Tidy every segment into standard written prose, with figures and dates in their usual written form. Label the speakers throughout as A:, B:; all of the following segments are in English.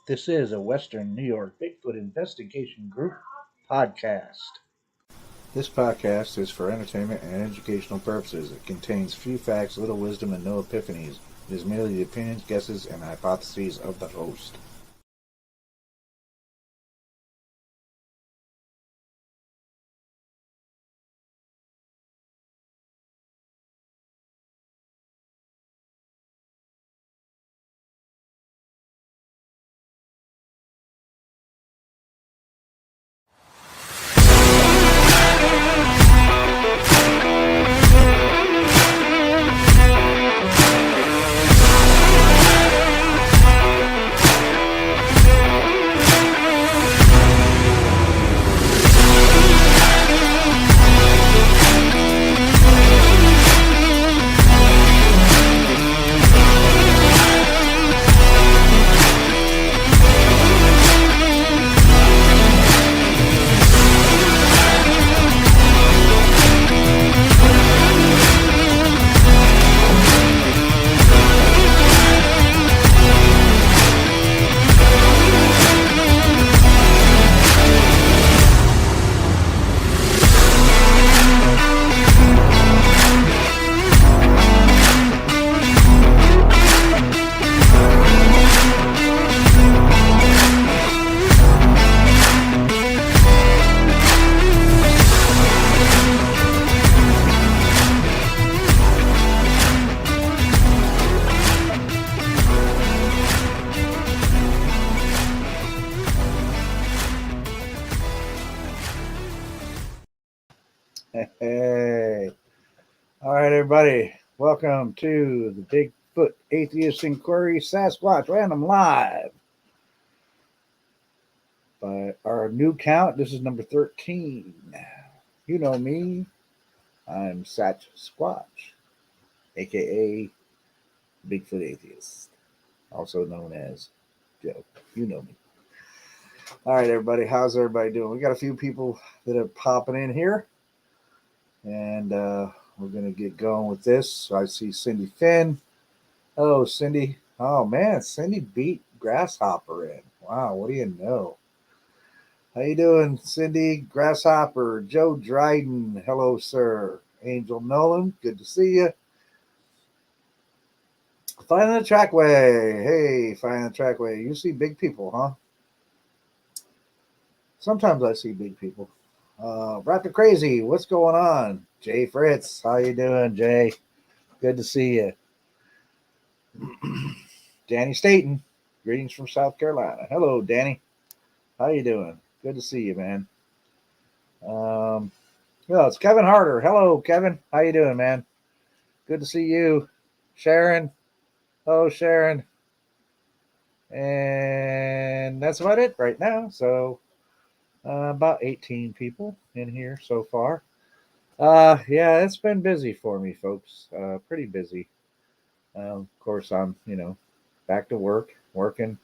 A: This is a Western New York Bigfoot Investigation Group podcast. This podcast is for entertainment and educational purposes. It contains few facts, little wisdom, and no epiphanies. It is merely the opinions, guesses, and hypotheses of the host. Hey, all right, everybody. Welcome to the Bigfoot X Inquiry Sasquatch Random Live. By our new count, this is number 13. You know me. I'm Satch Squatch, aka Bigfoot Atheist, also known as Joe. You know me. All right, everybody. How's everybody doing? We got a few people that are popping in here, and we're going to get going with this. So I see Cindy Finn. Hello, Cindy. Oh, man, Cindy beat Grasshopper in. Wow, what do you know? How you doing, Cindy? Grasshopper, Joe Dryden. Hello, sir. Angel Nolan, good to see you. Finding the Trackway. Hey, Finding the Trackway. You see big people, huh? Sometimes I see big people. Raptor Crazy, what's going on? Jay Fritz, how you doing, Jay? Good to see you. Danny Staten, greetings from South Carolina. Hello, Danny. How you doing? Good to see you, man. Well, it's Kevin Harder. Hello, Kevin. How you doing, man? Good to see you. Sharon. Oh, Sharon. And that's about it right now. So about 18 people in here so far. Yeah, it's been busy for me, folks. Pretty busy. Of course, I'm, back to working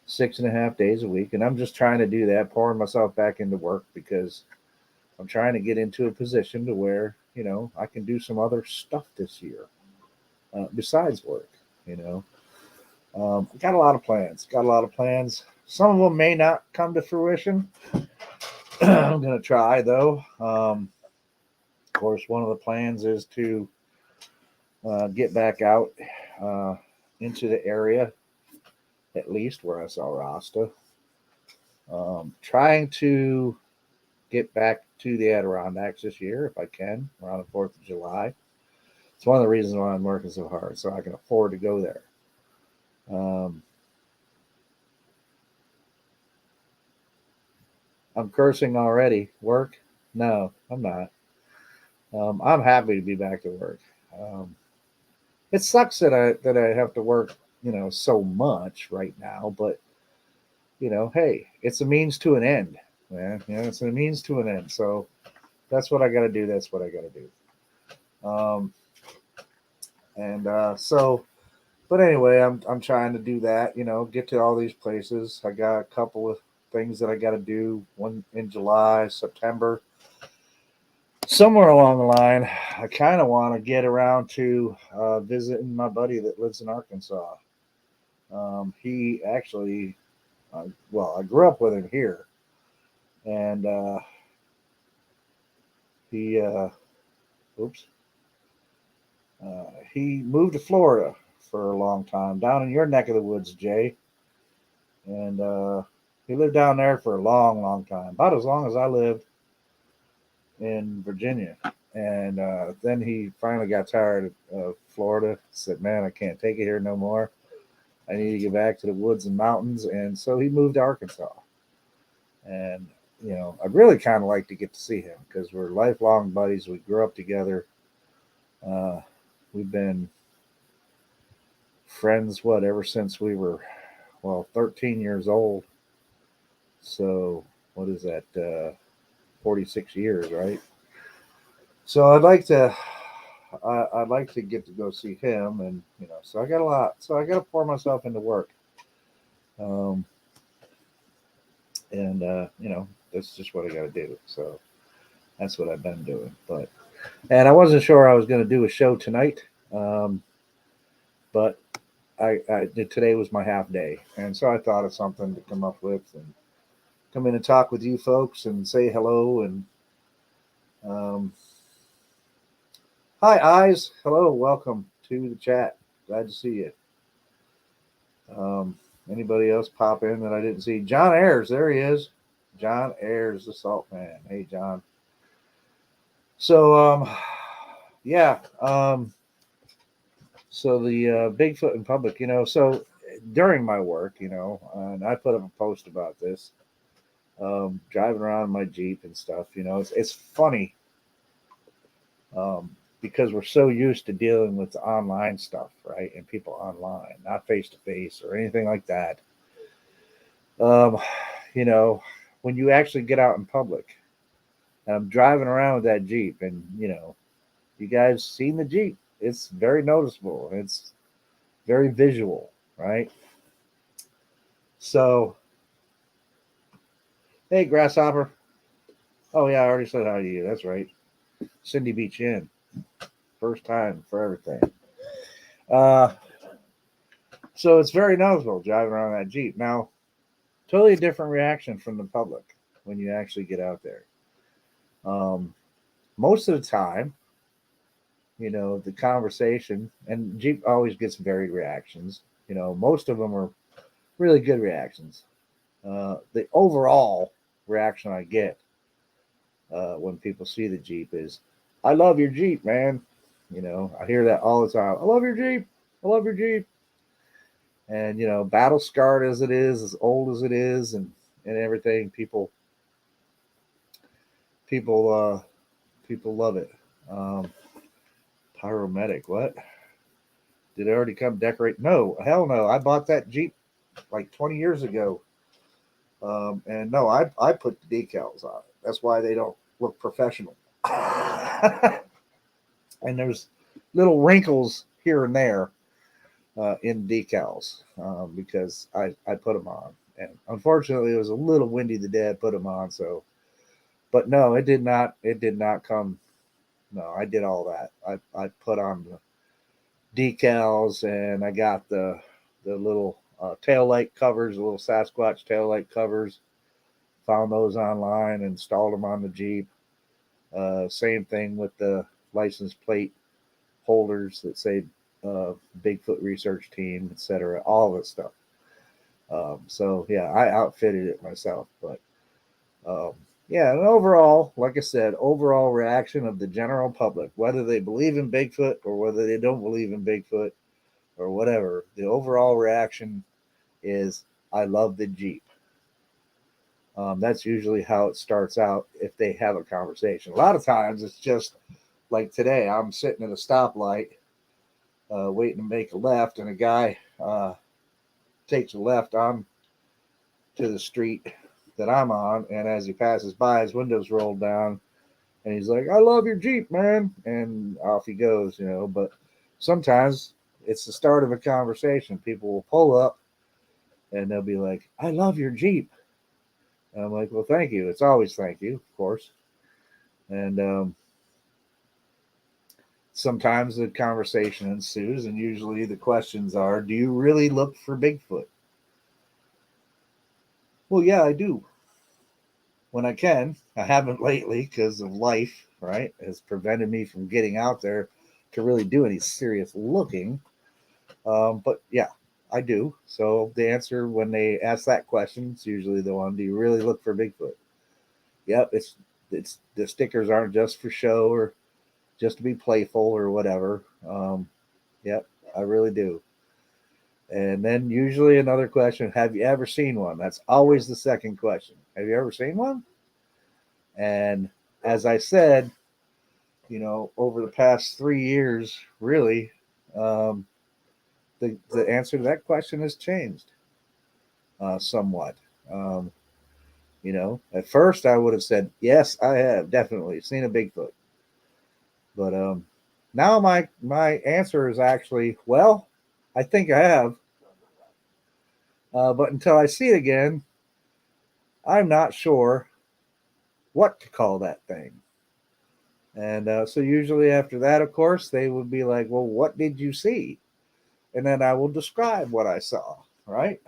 A: 6.5 days a week. And I'm just trying to do that, pouring myself back into work because I'm trying to get into a position to where, I can do some other stuff this year besides work, Got a lot of plans. Some of them may not come to fruition. I'm going to try, though. Of course, one of the plans is to get back out into the area, at least where I saw Rasta. Trying to get back to the Adirondacks this year, if I can, around the 4th of July. It's one of the reasons why I'm working so hard, so I can afford to go there. I'm cursing already. Work? No, I'm not. I'm happy to be back to work. It sucks that I have to work, so much right now, but hey, it's a means to an end, man. It's a means to an end. So that's what I got to do. That's what I got to do. But anyway, I'm trying to do that. Get to all these places. I got a couple of things that I got to do. One in July, September. Somewhere along the line, I kind of want to get around to visiting my buddy that lives in Arkansas. He actually I grew up with him here, and he, oops, he moved to Florida for a long time, down in your neck of the woods, Jay, and he lived down there for a long, long time, about as long as I lived in Virginia. And then he finally got tired of Florida. Said, "Man, I can't take it here no more. I need to get back to the woods and mountains." And so he moved to Arkansas. And I'd really kind of like to get to see him because we're lifelong buddies. We grew up together. Uh, we've been friends ever since we were 13 years old. So what is that? 46 years, right? So I'd like to get to go see him, and so I got a lot. So I got to pour myself into work, um, and that's just what I got to do. So that's what I've been doing. And I wasn't sure I was going to do a show tonight, but I did. Today was my half day, and so I thought of something to come up with and come in and talk with you folks and say hello and. Um, Hi, Eyes. Hello, welcome to the chat. Glad to see you. Anybody else pop in that I didn't see? John Ayers, there he is. John Ayers, the Salt Man. Hey, John. So, yeah. So the Bigfoot in public, so during my work, and I put up a post about this, driving around my Jeep and stuff, it's funny. Because we're so used to dealing with the online stuff, right? And people online, not face to face or anything like that. Um, when you actually get out in public, I'm driving around with that Jeep, and you guys seen the Jeep. It's very noticeable. It's very visual, right? So, hey, Grasshopper. Oh yeah, I already said hi to you. That's right. Cindy Beach Inn. First time for everything. So it's very noticeable driving around that Jeep. Now, totally different reaction from the public when you actually get out there. Most of the time, the conversation, and Jeep always gets varied reactions. Most of them are really good reactions. The overall reaction I get when people see the Jeep is, "I love your Jeep, man." I hear that all the time. "I love your Jeep. I love your Jeep." And battle scarred as it is, as old as it is, and everything, people love it. Um, Pyromedic, what? Did it already come decorate? No, hell no. I bought that Jeep like 20 years ago. And no, I put the decals on it. That's why they don't look professional. And there's little wrinkles here and there in decals because I put them on. And unfortunately, it was a little windy the day I put them on. So, but no, it did not. It did not come. No, I did all that. I put on the decals, and I got the little tail light covers, the little Sasquatch tail light covers. Found those online, installed them on the Jeep. Same thing with the license plate holders that say Bigfoot Research Team, etc. All of that stuff. So yeah, I outfitted it myself, but um, yeah, and overall, like I said, overall reaction of the general public, whether they believe in Bigfoot or whether they don't believe in Bigfoot or whatever, the overall reaction is, "I love the Jeep." That's usually how it starts out if they have a conversation. A lot of times it's just like today, I'm sitting at a stoplight waiting to make a left, and a guy takes a left on to the street that I'm on, and as he passes by, his windows rolled down, and he's like, "I love your Jeep, man," and off he goes, But sometimes it's the start of a conversation. People will pull up, and they'll be like, "I love your Jeep." And I'm like, "Well, thank you. It's always thank you, of course." And sometimes the conversation ensues, and usually the questions are, "Do you really look for Bigfoot?" Well, yeah, I do. When I can. I haven't lately because of life, right? Has prevented me from getting out there to really do any serious looking. But yeah, I do. So the answer when they ask that question, it's usually the one: do you really look for Bigfoot? Yep, it's the stickers aren't just for show or just to be playful or whatever. Yep, I really do. And then usually another question: have you ever seen one? That's always the second question. Have you ever seen one? And as I said, over the past 3 years, really, um, the answer to that question has changed somewhat. Um, at first I would have said, yes, I have definitely seen a Bigfoot. But now my answer is actually, well, I think I have. But until I see it again, I'm not sure what to call that thing. And so usually after that, of course, they would be like, well, what did you see? And then I will describe what I saw, right?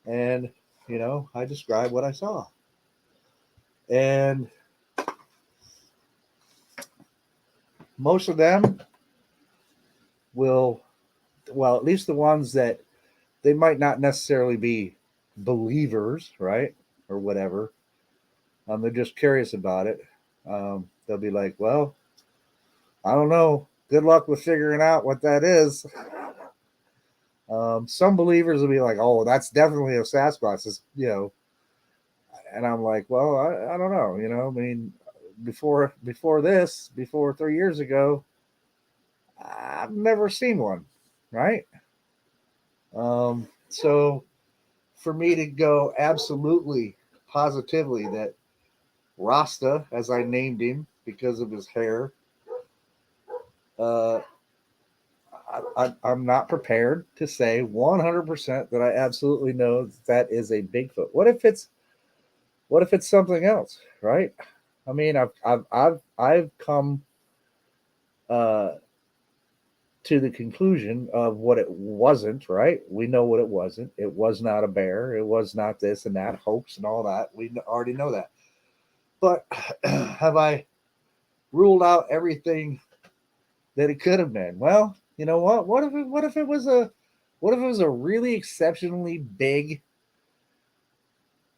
A: And, I describe what I saw. And most of them will, well, at least the ones that they might not necessarily be believers, right? Or whatever. They're just curious about it. They'll be like, well, I don't know. Good luck with figuring out what that is. Some believers will be like, oh, that's definitely a Sasquatch. And I'm like, well, I don't know. I mean, before 3 years ago, I've never seen one, right? So for me to go absolutely positively that Rasta, as I named him because of his hair, uh, I'm not prepared to say 100% that I absolutely know that is a Bigfoot. What if it's something else, right? I mean, I've come uh, to the conclusion of what it wasn't, right? We know what it wasn't. It was not a bear. It was not this and that, hoax and all that. We already know that. But have I ruled out everything that it could have been? Well, you know what? What if it was a really exceptionally big,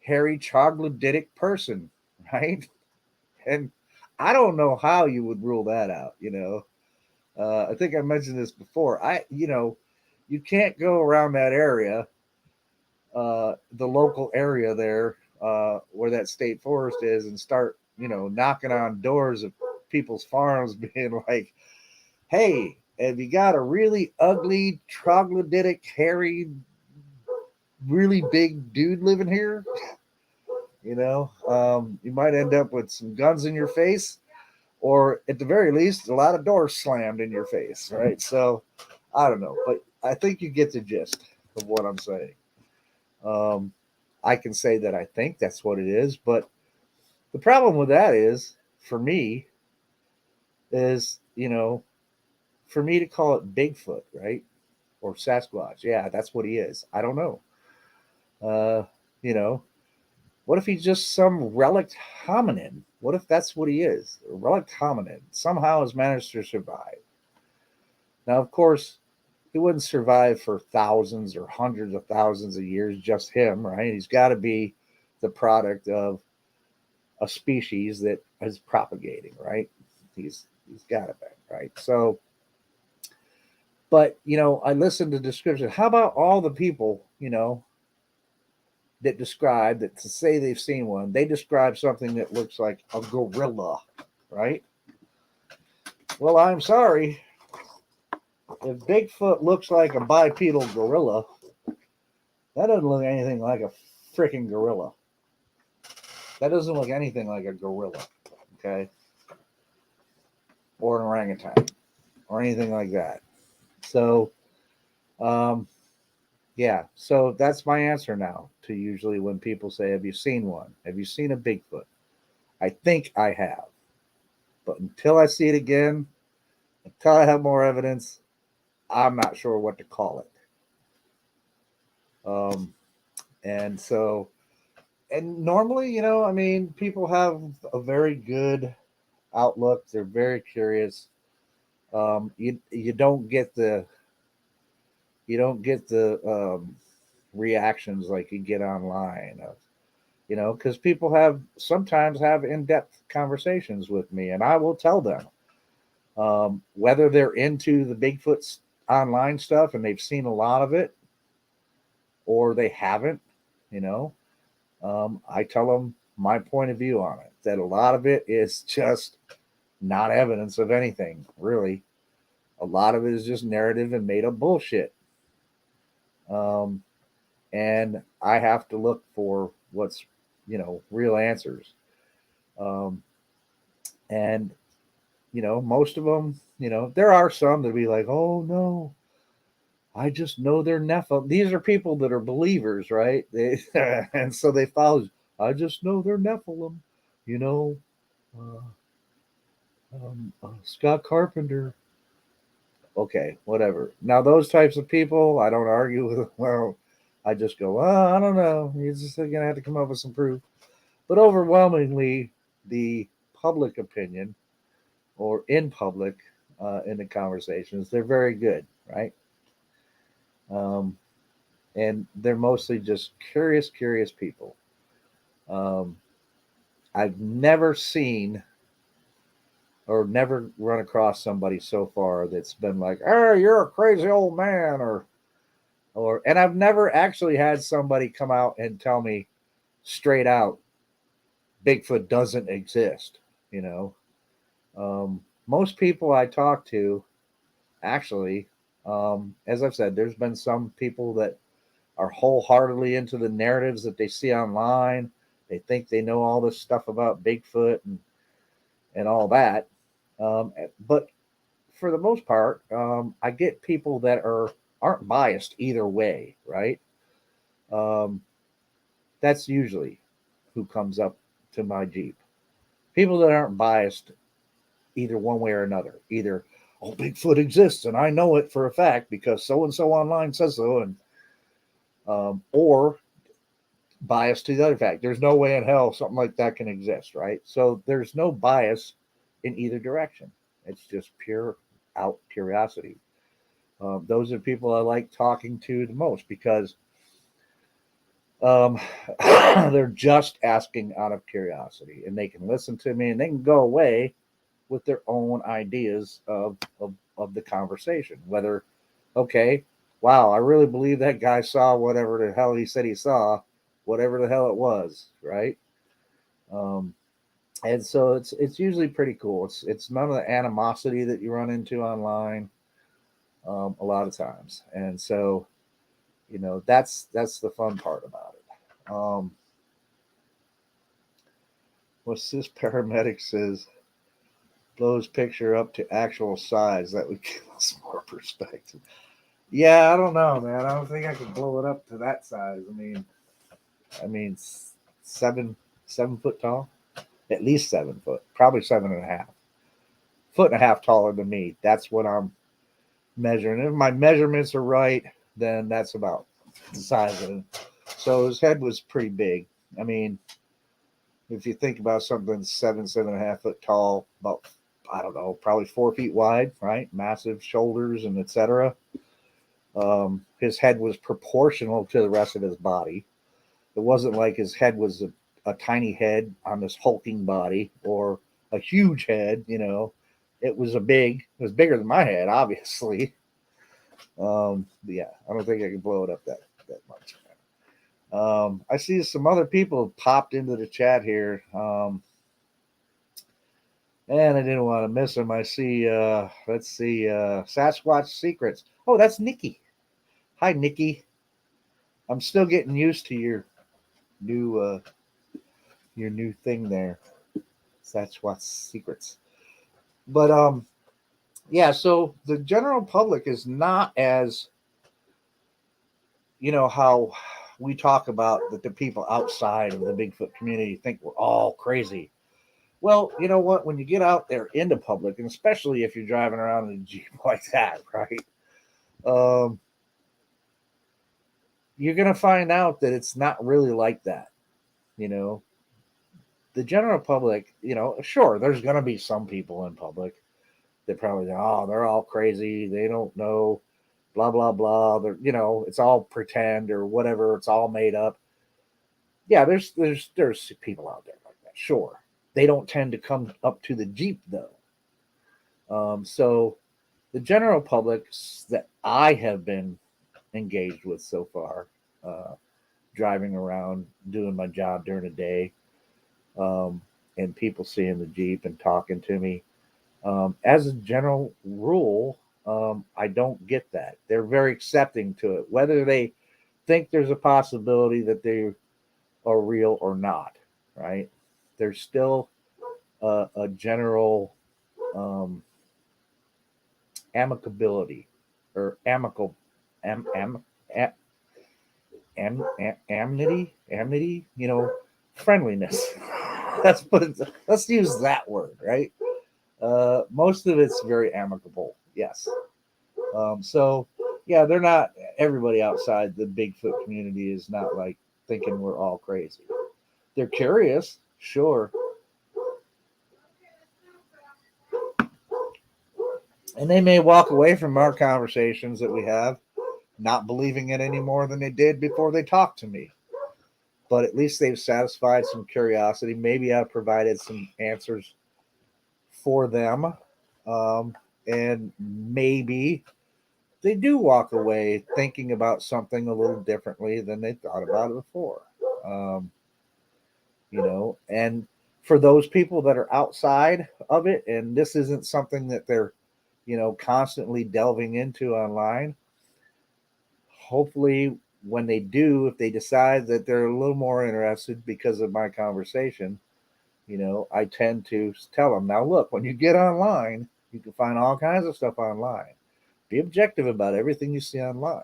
A: hairy, troglodytic person, right? And I don't know how you would rule that out. I think I mentioned this before. You can't go around that area, the local area there, where that state forest is, and start, knocking on doors of people's farms, being like, "Hey, have you got a really ugly, troglodytic, hairy, really big dude living here?" You might end up with some guns in your face, or at the very least, a lot of doors slammed in your face, right? So I don't know, but I think you get the gist of what I'm saying. Um, I can say that I think that's what it is, but the problem with that is, for me, is for me to call it Bigfoot, right, or Sasquatch, yeah, that's what he is. I don't know. Uh, you know, what if he's just some relict hominin? What if that's what he is? A relict hominin somehow has managed to survive. Now, of course, he wouldn't survive for thousands or hundreds of thousands of years, just him, right? He's got to be the product of a species that is propagating, right? He's got to be, right? So, but I listened to description. How about all the people that describe that to say they've seen one? They describe something that looks like a gorilla, right? Well, I'm sorry. If Bigfoot looks like a bipedal gorilla, that doesn't look anything like a freaking gorilla. That doesn't look anything like a gorilla, okay? Or an orangutan, or anything like that. So, um, yeah. So that's my answer now to usually when people say, "Have you seen one? Have you seen a Bigfoot?" I think I have, but until I see it again, until I have more evidence, I'm not sure what to call it. And so and normally, I mean, people have a very good outlook. They're very curious. You don't get the reactions like you get online of, because people sometimes have in-depth conversations with me, and I will tell them, whether they're into the Bigfoot online stuff and they've seen a lot of it, or they haven't, you know, I tell them my point of view on it, that a lot of it is just not evidence of anything, really. A lot of it is just narrative and made up bullshit. Um, and I have to look for what's, real answers. Um, and most of them, there are some that be like, oh no, I just know they're Nephilim. These are people that are believers, right? And so they follow. I just know they're Nephilim, you know. Uh, Scott Carpenter. Okay, whatever. Now those types of people, I don't argue with. Well, I just go, I don't know. You're just gonna have to come up with some proof. But overwhelmingly, the public opinion, or in public, in the conversations, they're very good, right? Um, and they're mostly just curious people. Um, I've never seen or never run across somebody so far that's been like, "Hey, you're a crazy old man," and I've never actually had somebody come out and tell me straight out, Bigfoot doesn't exist. You know, most people I talk to, actually, as I've said, there's been some people that are wholeheartedly into the narratives that they see online. They think they know all this stuff about Bigfoot and all that. But for the most part, I get people that aren't biased either way, right? Um, that's usually who comes up to my Jeep. People that aren't biased either one way or another. Either, oh, Bigfoot exists and I know it for a fact because so and so online says so, and or bias to the other fact. There's no way in hell something like that can exist, right? So there's no bias in either direction. It's just pure out curiosity. Those are people I like talking to the most because um, they're just asking out of curiosity, and they can listen to me and they can go away with their own ideas of the conversation. Whether, okay, wow, I really believe that guy saw whatever the hell he said he saw, whatever the hell it was, right? Um, and so it's usually pretty cool. It's none of the animosity that you run into online, a lot of times, and so that's the fun part about it. What's this paramedic says? Blows picture up to actual size. That would give us more perspective. Yeah, I don't know, man. I don't think I could blow it up to that size. I mean, 7 foot tall, at least 7 foot, probably 7.5, foot and a half taller than me. That's what I'm measuring. If my measurements are right, then that's about the size of it. So his head was pretty big. I mean, if you think about something 7.5 foot tall, about, I don't know, probably 4 feet wide, right? Massive shoulders and etc. His head was proportional to the rest of his body. It wasn't like his head was a tiny head on this hulking body or a huge head. It was it was bigger than my head, obviously. Yeah, I don't think I can blow it up that much. I see some other people popped into the chat here. And I didn't want to miss them. I see, let's see, Sasquatch Secrets. Oh, that's Nikki. Hi, Nikki. I'm still getting used to new, uh, your new thing there, Sasquatch Secrets. But yeah. So the general public is not as, how we talk about that the people outside of the Bigfoot community think we're all crazy. Well, you know what? When you get out there into public, and especially if you're driving around in a Jeep like that, right? Um, you're going to find out that it's not really like that. you know, the general public, sure, there's going to be some people in public that probably, oh, they're all crazy. They don't know, blah, blah, blah. They're, it's all pretend or whatever. It's all made up. Yeah, there's people out there like that. Sure. They don't tend to come up to the Jeep though. So the general public that I have been engaged with so far, driving around, doing my job during the day, um, and people seeing the Jeep and talking to me. As a general rule, I don't get that. They're very accepting to it, whether they think there's a possibility that they are real or not. Right? There's still a general um, amicability or am, am, am, amity, friendliness. Let's use that word, right? Most of it's very amicable. Yes. So yeah, they're not. Everybody outside the Bigfoot community is not like thinking we're all crazy. They're curious, sure, and they may walk away from our conversations that we have not believing it any more than they did before they talked to me. But at least they've satisfied some curiosity. Maybe I've provided some answers for them. And maybe they do walk away thinking about something a little differently than they thought about it before. Um, and for those people that are outside of it, and this isn't something that they're, constantly delving into online, hopefully when they do, if they decide that they're a little more interested because of my conversation, I tend to tell them, now look, when you get online, you can find all kinds of stuff online. Be objective about everything you see online.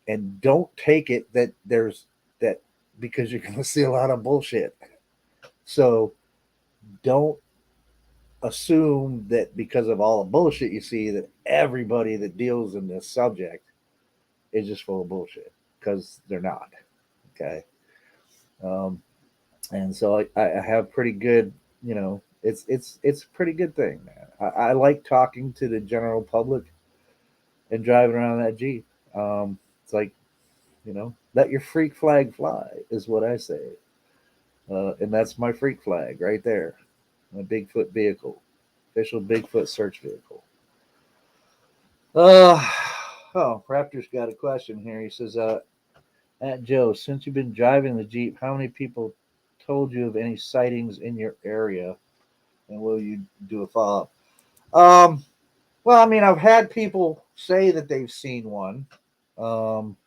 A: And don't take it that there's that because you're going to see a lot of bullshit. So don't assume that because of all the bullshit you see that everybody that deals in this subject is just full of bullshit, because they're not. Okay. Um, and so I have pretty good, it's a pretty good thing, man. I like talking to the general public and driving around that Jeep. It's like, let your freak flag fly is what I say. And that's my freak flag right there. My Bigfoot vehicle, official Bigfoot search vehicle. Uh, oh, Raptor's got a question here. He says, at Joe, since you've been driving the Jeep, how many people told you of any sightings in your area? And will you do a follow up? Well, I mean, I've had people say that they've seen one, um,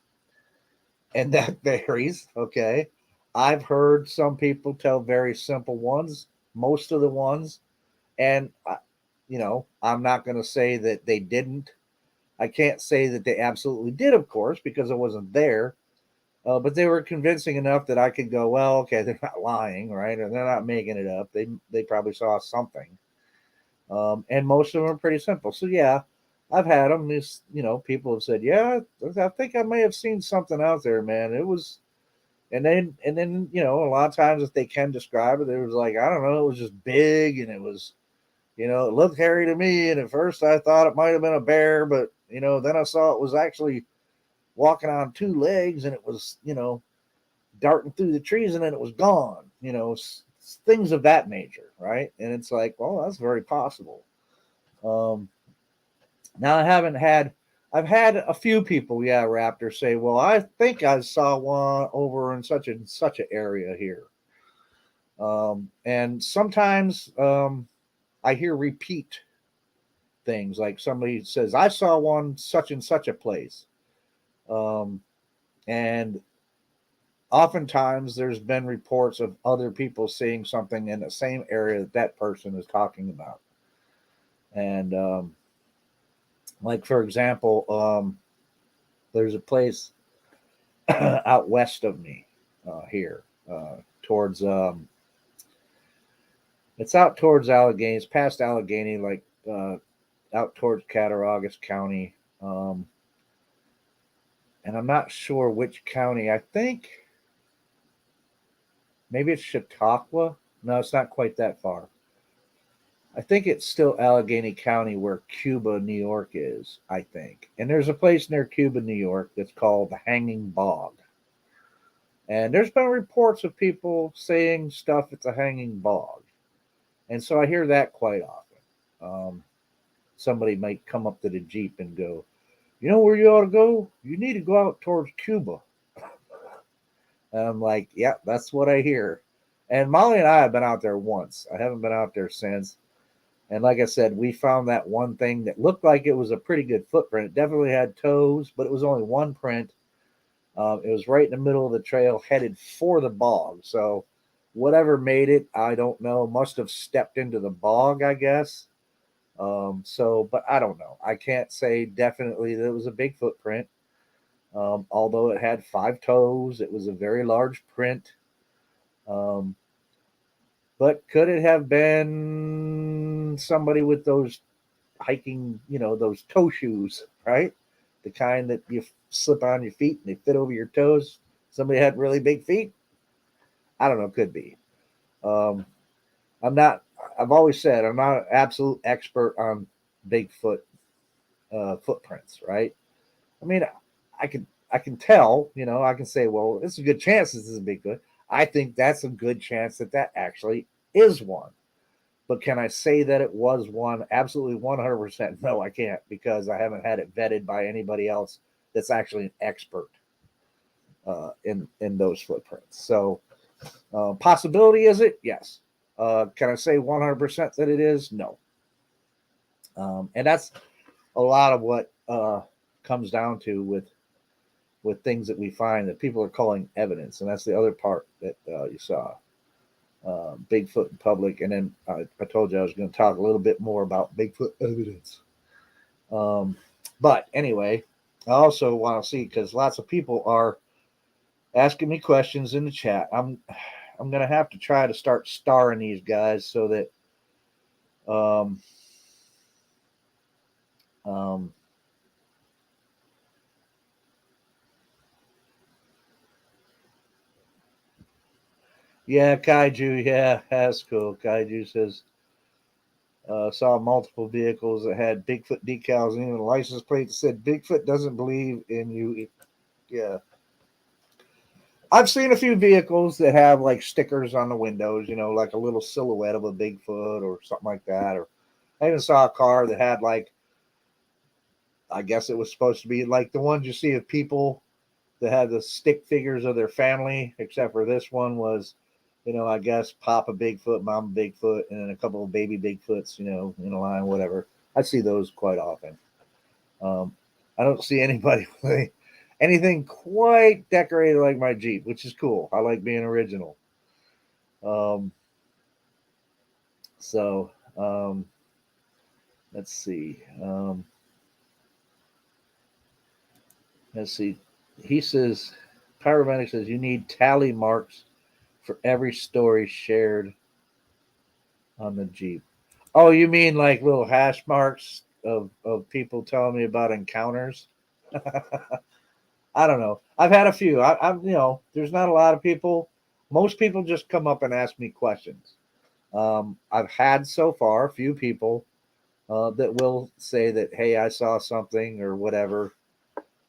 A: and that varies. Okay. I've heard some people tell very simple ones, most of the ones, and, I'm not going to say that they didn't. I can't say that they absolutely did, of course, because I wasn't there. But they were convincing enough that I could go, well, okay, they're not lying, right? Or they're not making it up. They probably saw something. And most of them are pretty simple. So yeah, I've had them. These, people have said, yeah, I think I may have seen something out there, man. It was, and then a lot of times if they can describe it, it was like, I don't know, it was just big and it was, it looked hairy to me. And at first I thought it might have been a bear, but then I saw it was actually walking on two legs and it was, darting through the trees and then it was gone, things of that nature, right? And it's like, well, that's very possible. Um, now I've had a few people, yeah, Raptor, say, well, I think I saw one over in such and such an area here. And sometimes I hear repeat things, like somebody says, I saw one such and such a place. Um, and oftentimes there's been reports of other people seeing something in the same area that that person is talking about. And like, for example, there's a place out west of me here, towards it's out towards Allegheny. It's past Allegheny, like out towards Cattaraugus County. And I'm not sure which county. I think maybe it's Chautauqua. No, it's not quite that far. I think it's still Allegheny County where Cuba, New York is, I think. And there's a place near Cuba, New York that's called the Hanging Bog. And there's been reports of people saying stuff at the Hanging Bog. And so I hear that quite often. Somebody might come up to the Jeep and go, you know where you ought to go? You need to go out towards Cuba. And I'm like, yeah, that's what I hear. And Molly and I have been out there once. I haven't been out there since. And like I said, we found that one thing that looked like it was a pretty good footprint. It definitely had toes, but it was only one print. It was right in the middle of the trail, headed for the bog. So whatever made it, I don't know. Must have stepped into the bog, I guess. But I don't know. I can't say definitely that it was a big footprint. Although it had 5 toes, it was a very large print. Um, but could it have been somebody with those hiking, those toe shoes, right? The kind that you slip on your feet and they fit over your toes. Somebody had really big feet. I don't know. Could be. Um, I'm not. I've always said I'm not an absolute expert on Bigfoot footprints, right? I mean, I can tell. I can say, well, it's a good chance this is a Bigfoot. I think that's a good chance that actually is one. But can I say that it was one? Absolutely 100%. No, I can't, because I haven't had it vetted by anybody else that's actually an expert in those footprints. So possibility is it? Yes. Can I say 100% that it is? No. And that's a lot of what comes down to with things that we find that people are calling evidence, and that's the other part that you saw. Bigfoot in public, and then I told you I was going to talk a little bit more about Bigfoot evidence. But anyway, I also want to see, because lots of people are asking me questions in the chat. I'm going to have to try to start starring these guys so that um, um, yeah, Kaiju, yeah, that's cool. Kaiju says saw multiple vehicles that had Bigfoot decals and even a license plate that said Bigfoot doesn't believe in you. Yeah. I've seen a few vehicles that have like stickers on the windows, like a little silhouette of a Bigfoot or something like that. Or I even saw a car that had like, I guess it was supposed to be like the ones you see of people that had the stick figures of their family, except for this one was, I guess Papa Bigfoot, Mama Bigfoot, and then a couple of baby Bigfoots, in a line, whatever. I see those quite often. I don't see anybody with anything quite decorated like my Jeep, which is cool. I like being original. Um, so let's see. Let's see. He says, Pyromanic says, you need tally marks for every story shared on the Jeep. Oh, you mean like little hash marks of people telling me about encounters? I don't know. I've had a few. I'm, there's not a lot of people. Most people just come up and ask me questions. I've had so far a few people that will say that, hey, I saw something or whatever,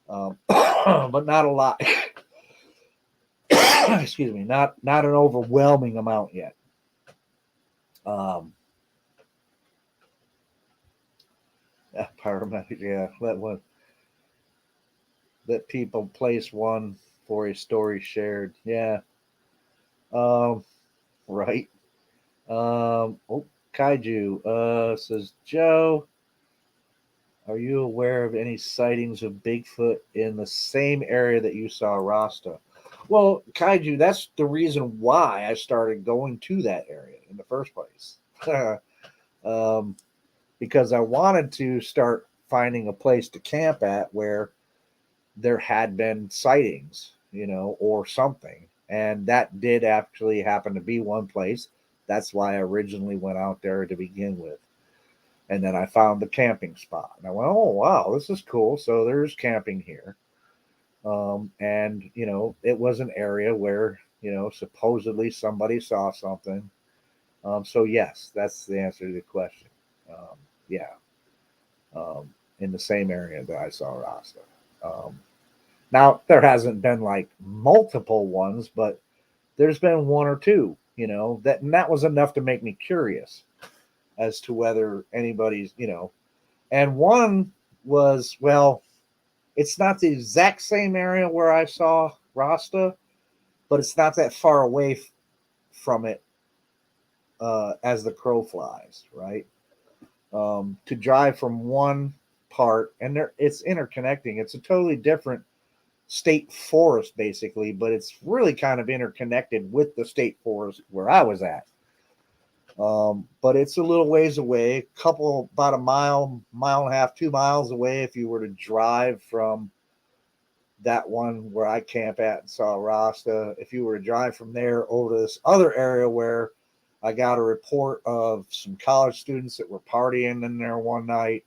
A: but not a lot. Excuse me, not an overwhelming amount yet. Paramedic, yeah, that people place one for a story shared. Yeah. Um, right. Kaiju says, Joe, are you aware of any sightings of Bigfoot in the same area that you saw Rasta? Well, Kaiju, that's the reason why I started going to that area in the first place. Because I wanted to start finding a place to camp at where there had been sightings, or something. And that did actually happen to be one place. That's why I originally went out there to begin with. And then I found the camping spot. And I went, oh, wow, this is cool. So there's camping here. And, it was an area where Supposedly somebody saw something. So yes, that's the answer to the question. Yeah, um, in the same area that I saw Rasta. Um, Now there hasn't been like multiple ones, but there's been one or two. That was enough to make me curious as to whether anybody's. And one was, well, it's not the exact same area where I saw Rasta, but it's not that far away from it as the crow flies, right? To drive from one part, and it's interconnecting. It's a totally different state forest, basically, but it's really kind of interconnected with the state forest where I was at. But it's a little ways away, about a mile, mile and a half, 2 miles away if you were to drive from that one where I camp at and saw Rasta. If you were to drive from there over to this other area where I got a report of some college students that were partying in there one night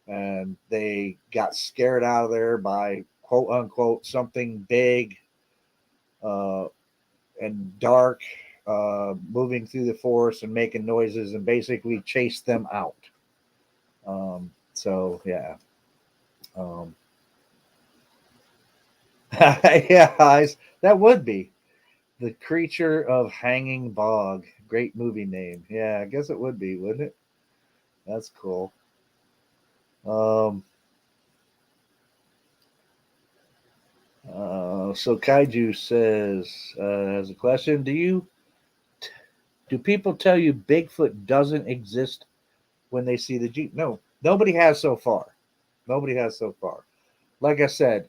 A: and they got scared out of there by quote unquote something big uh, and dark moving through the forest and making noises and basically chased them out. So yeah. Um, yeah, that would be the creature of hanging bog. Great movie name. Yeah, I guess it would be, wouldn't it? That's cool. Um, so Kaiju says, has a question. Do people tell you Bigfoot doesn't exist when they see the Jeep? No, nobody has so far. Nobody has so far. Like I said,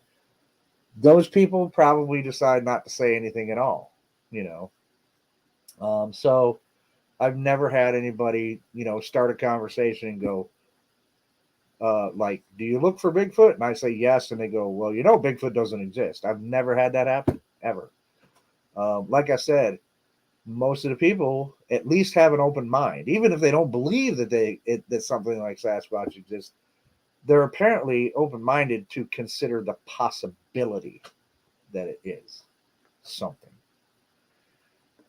A: those people probably decide not to say anything at all. You know, so I've never had anybody, start a conversation and go, like, do you look for Bigfoot? And I say yes, and they go, well, Bigfoot doesn't exist. I've never had that happen ever. Like I said, most of the people at least have an open mind, even if they don't believe that something like Sasquatch exists. They're apparently open minded to consider the possibility that it is something.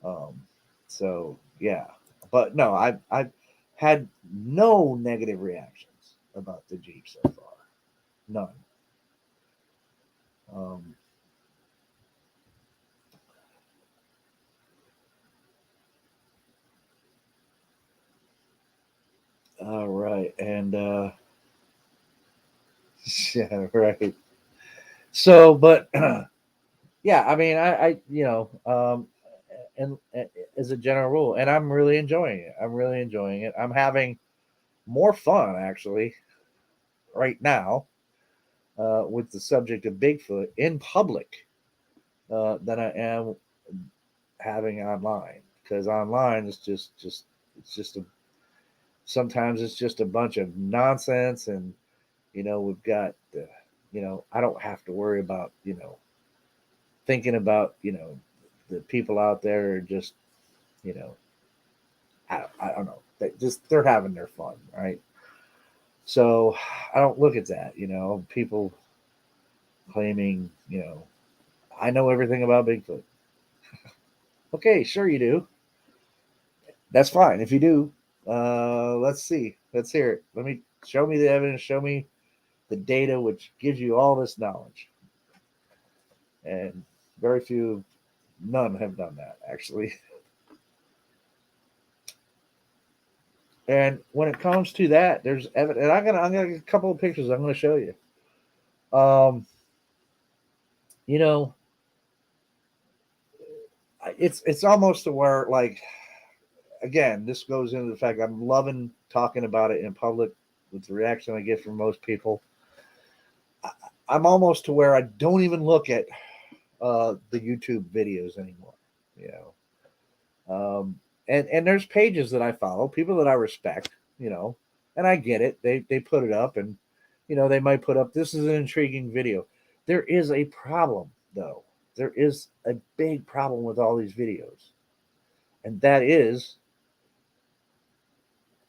A: Um, so yeah, but no, I've had no negative reactions about the Jeep so far, none. Um, all right, and yeah, right. So, but yeah, I mean, and as a general rule, and I'm really enjoying it. I'm really enjoying it. I'm having more fun actually right now with the subject of Bigfoot in public than I am having online, because online is just it's just a sometimes it's just a bunch of nonsense, and we've got I don't have to worry about thinking about the people out there are just you know I don't know, they're having their fun, right? So I don't look at that, people claiming I know everything about Bigfoot. Okay, sure you do. That's fine if you do. Let's see. Let's hear it. Show me the evidence. Show me the data which gives you all this knowledge. And very few, none have done that actually. And when it comes to that, there's evidence. And I'm gonna get a couple of pictures I'm gonna show you. Um, you know, it's almost to where, like, again, this goes into the fact I'm loving talking about it in public with the reaction I get from most people. I'm almost to where I don't even look at the YouTube videos anymore. You and there's pages that I follow, people that I respect, and I get it. They put it up, and they might put up, this is an intriguing video. There is a problem though. There is a big problem with all these videos, and that is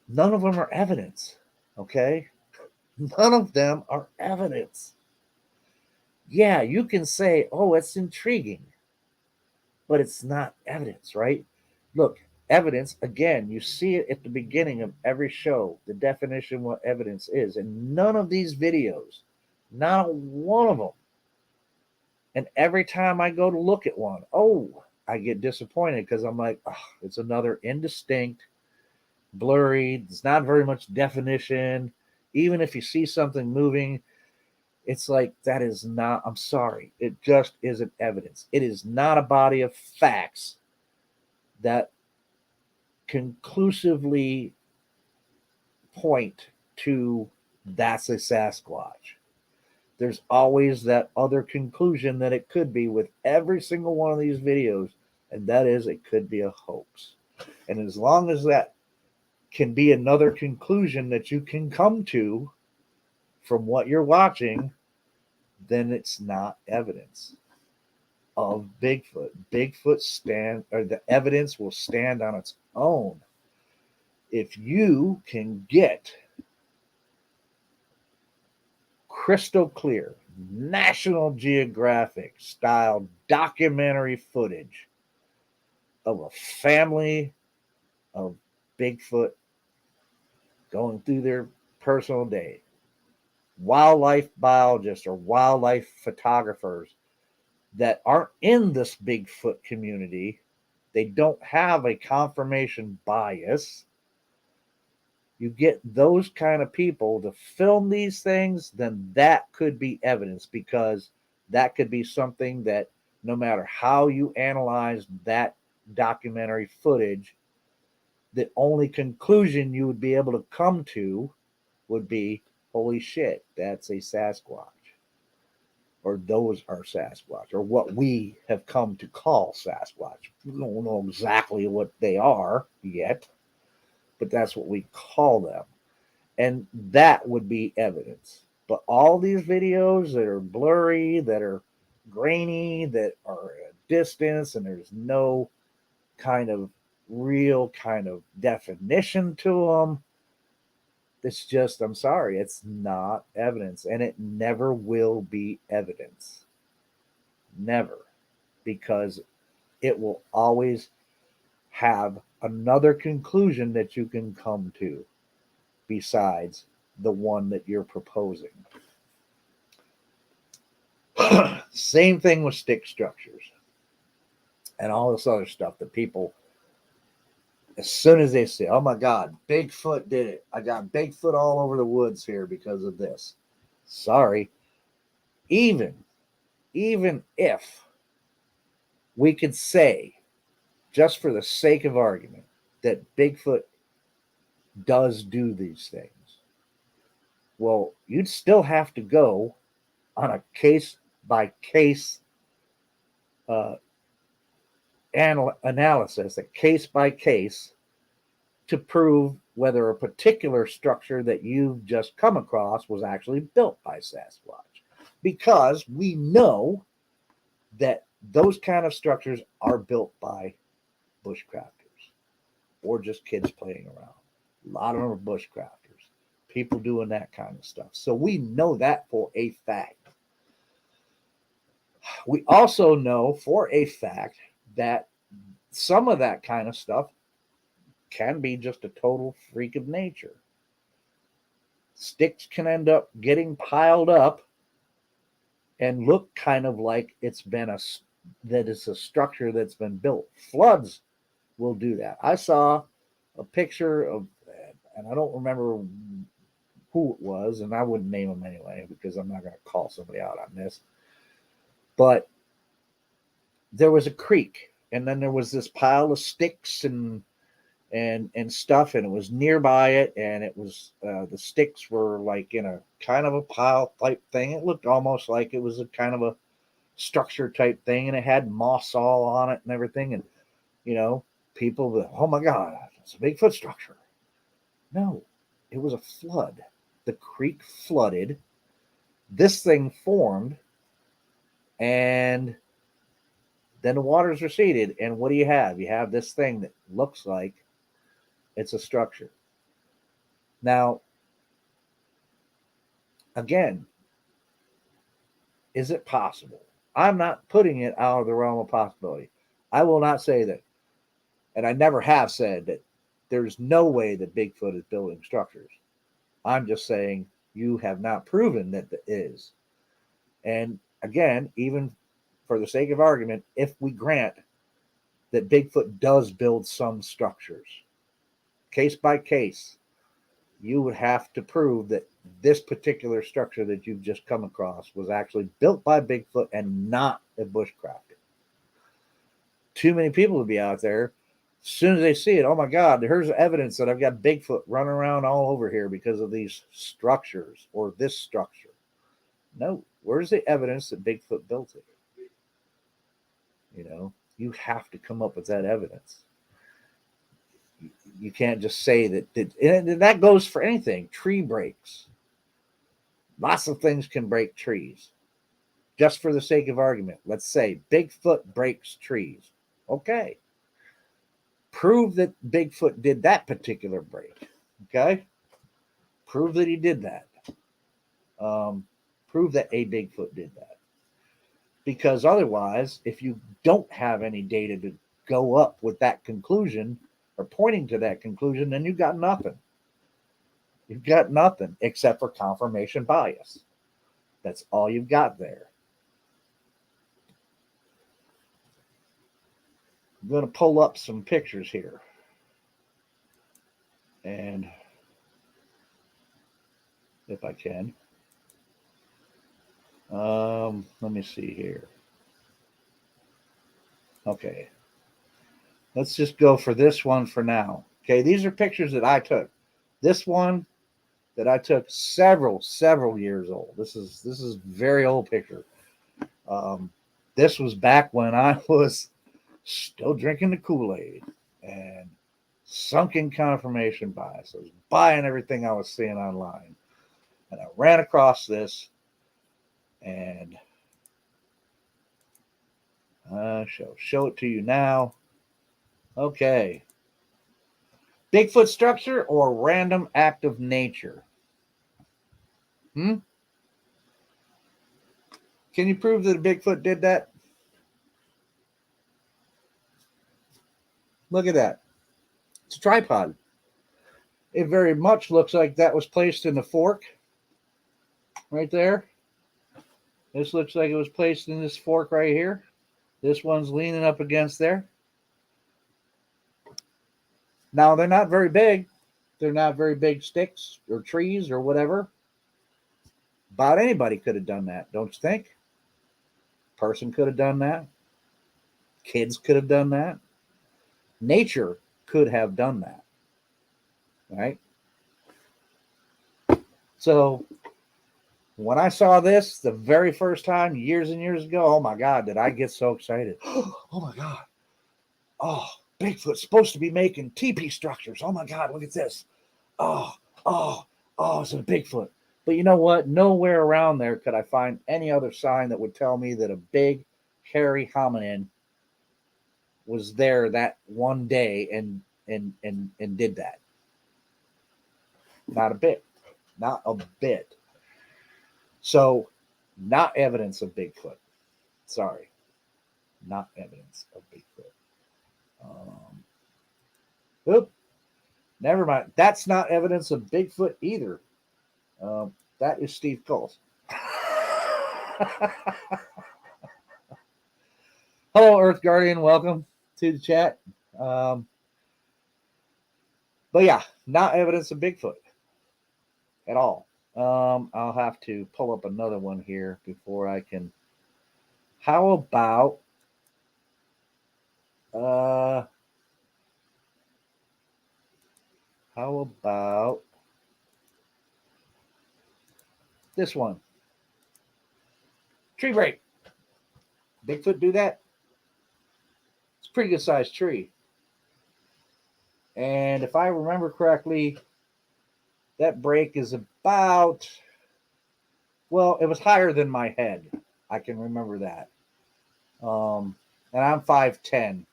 A: none of them are evidence. Okay, none of them are evidence. Yeah, you can say, oh, it's intriguing. but it's not evidence, right? Look, evidence, again, you see it at the beginning of every show, the definition of what evidence is. And none of these videos, not one of them. And every time I go to look at one, I get disappointed because I'm like, oh, it's another indistinct, blurry, there's not very much definition. Even if you see something moving, it's like, that is not, I'm sorry, it just isn't evidence. It is not a body of facts that conclusively point to that's a Sasquatch. There's always that other conclusion that it could be with every single one of these videos, and that is it could be a hoax. And as long as that can be another conclusion that you can come to from what you're watching, then it's not evidence of Bigfoot. The evidence will stand on its own. If you can get crystal clear National Geographic style documentary footage of a family of Bigfoot going through their personal day, wildlife biologists or wildlife photographers that aren't in this Bigfoot community, they don't have a confirmation bias. You get those kind of people to film these things, then that could be evidence, because that could be something that no matter how you analyze that documentary footage, the only conclusion you would be able to come to would be, holy shit, that's a Sasquatch. Or those are Sasquatch, or what we have come to call Sasquatch. We don't know exactly what they are yet, but that's what we call them. And that would be evidence. But all these videos that are blurry, that are grainy, that are at a distance, and there's no kind of real kind of definition to them, it's just, I'm sorry, it's not evidence. And it never will be evidence. Never. Because it will always have another conclusion that you can come to besides the one that you're proposing. Same thing with stick structures and all this other stuff that people, as soon as they say, oh my God, Bigfoot did it. I got Bigfoot all over the woods here because of this. Sorry. Even if we could say, just for the sake of argument, that Bigfoot does do these things, well, you'd still have to go on a case by case analysis, a case by case, to prove whether a particular structure that you've just come across was actually built by Sasquatch. Because we know that those kind of structures are built by bushcrafters or just kids playing around. A lot of them are bushcrafters, people doing that kind of stuff. So we know that for a fact. We also know for a fact that some of that kind of stuff can be just a total freak of nature. Sticks can end up getting piled up and look kind of like it's a structure that's been built. Floods will do that. I saw a picture of, and I don't remember who it was, and I wouldn't name them anyway because I'm not going to call somebody out on this. But there was a creek, and then there was this pile of sticks and stuff, and it was nearby it, and it was the sticks were like in a kind of a pile type thing. It looked almost like it was a kind of a structure type thing, and it had moss all on it and everything. And people were, oh my God, it's a Bigfoot structure. No, it was a flood. The creek flooded. This thing formed, and then the waters receded. And what do you have? You have this thing that looks like it's a structure. Now, again, is it possible? I'm not putting it out of the realm of possibility. I will not say that, and I never have said that there's no way that Bigfoot is building structures. I'm just saying you have not proven that it is. And again, even for the sake of argument, if we grant that Bigfoot does build some structures, case by case, you would have to prove that this particular structure that you've just come across was actually built by Bigfoot and not a bushcrafter. Too many people would be out there. As soon as they see it, oh my God, here's evidence that I've got Bigfoot running around all over here because of these structures or this structure. No, where's the evidence that Bigfoot built it? You have to come up with that evidence. You can't just say that. And that goes for anything. Tree breaks. Lots of things can break trees. Just for the sake of argument, let's say Bigfoot breaks trees. Okay. Prove that Bigfoot did that particular break. Okay. Prove that he did that. Prove that a Bigfoot did that. Because otherwise, if you don't have any data to go up with that conclusion or pointing to that conclusion, then you've got nothing. You've got nothing except for confirmation bias. That's all you've got there. I'm going to pull up some pictures here. And if I can. Let me see here. Okay. Let's just go for this one for now. Okay, these are pictures that I took. This one that I took several years old. This is very old picture. This was back when I was still drinking the Kool-Aid and sunk in confirmation bias. I was buying everything I was seeing online. And I ran across this and show it to you now. Okay. Bigfoot structure or random act of nature? Can you prove that a Bigfoot did that? Look at that. It's a tripod. It very much looks like that was placed in the fork right there. This looks like it was placed in this fork right here. This one's leaning up against there. Now, they're not very big. They're not very big sticks or trees or whatever. About anybody could have done that, don't you think? Person could have done that. Kids could have done that. Nature could have done that. Right? So, when I saw this the very first time, years and years ago, oh my God, did I get so excited. Oh my God. Oh, Bigfoot's supposed to be making teepee structures. Oh my God, look at this. Oh, it's a Bigfoot. But you know what? Nowhere around there could I find any other sign that would tell me that a big, hairy hominin was there that one day and did that. Not a bit. Not a bit. So, not evidence of Bigfoot. Sorry. Not evidence of Bigfoot. Never mind. That's not evidence of Bigfoot either. That is Steve Coles. Hello, Earth Guardian. Welcome to the chat. But yeah, not evidence of Bigfoot at all. I'll have to pull up another one here before I can. How about this one? Tree break. Bigfoot do that? It's a pretty good sized tree. And if I remember correctly, that break is about, well, it was higher than my head. I can remember that. And I'm 5'10".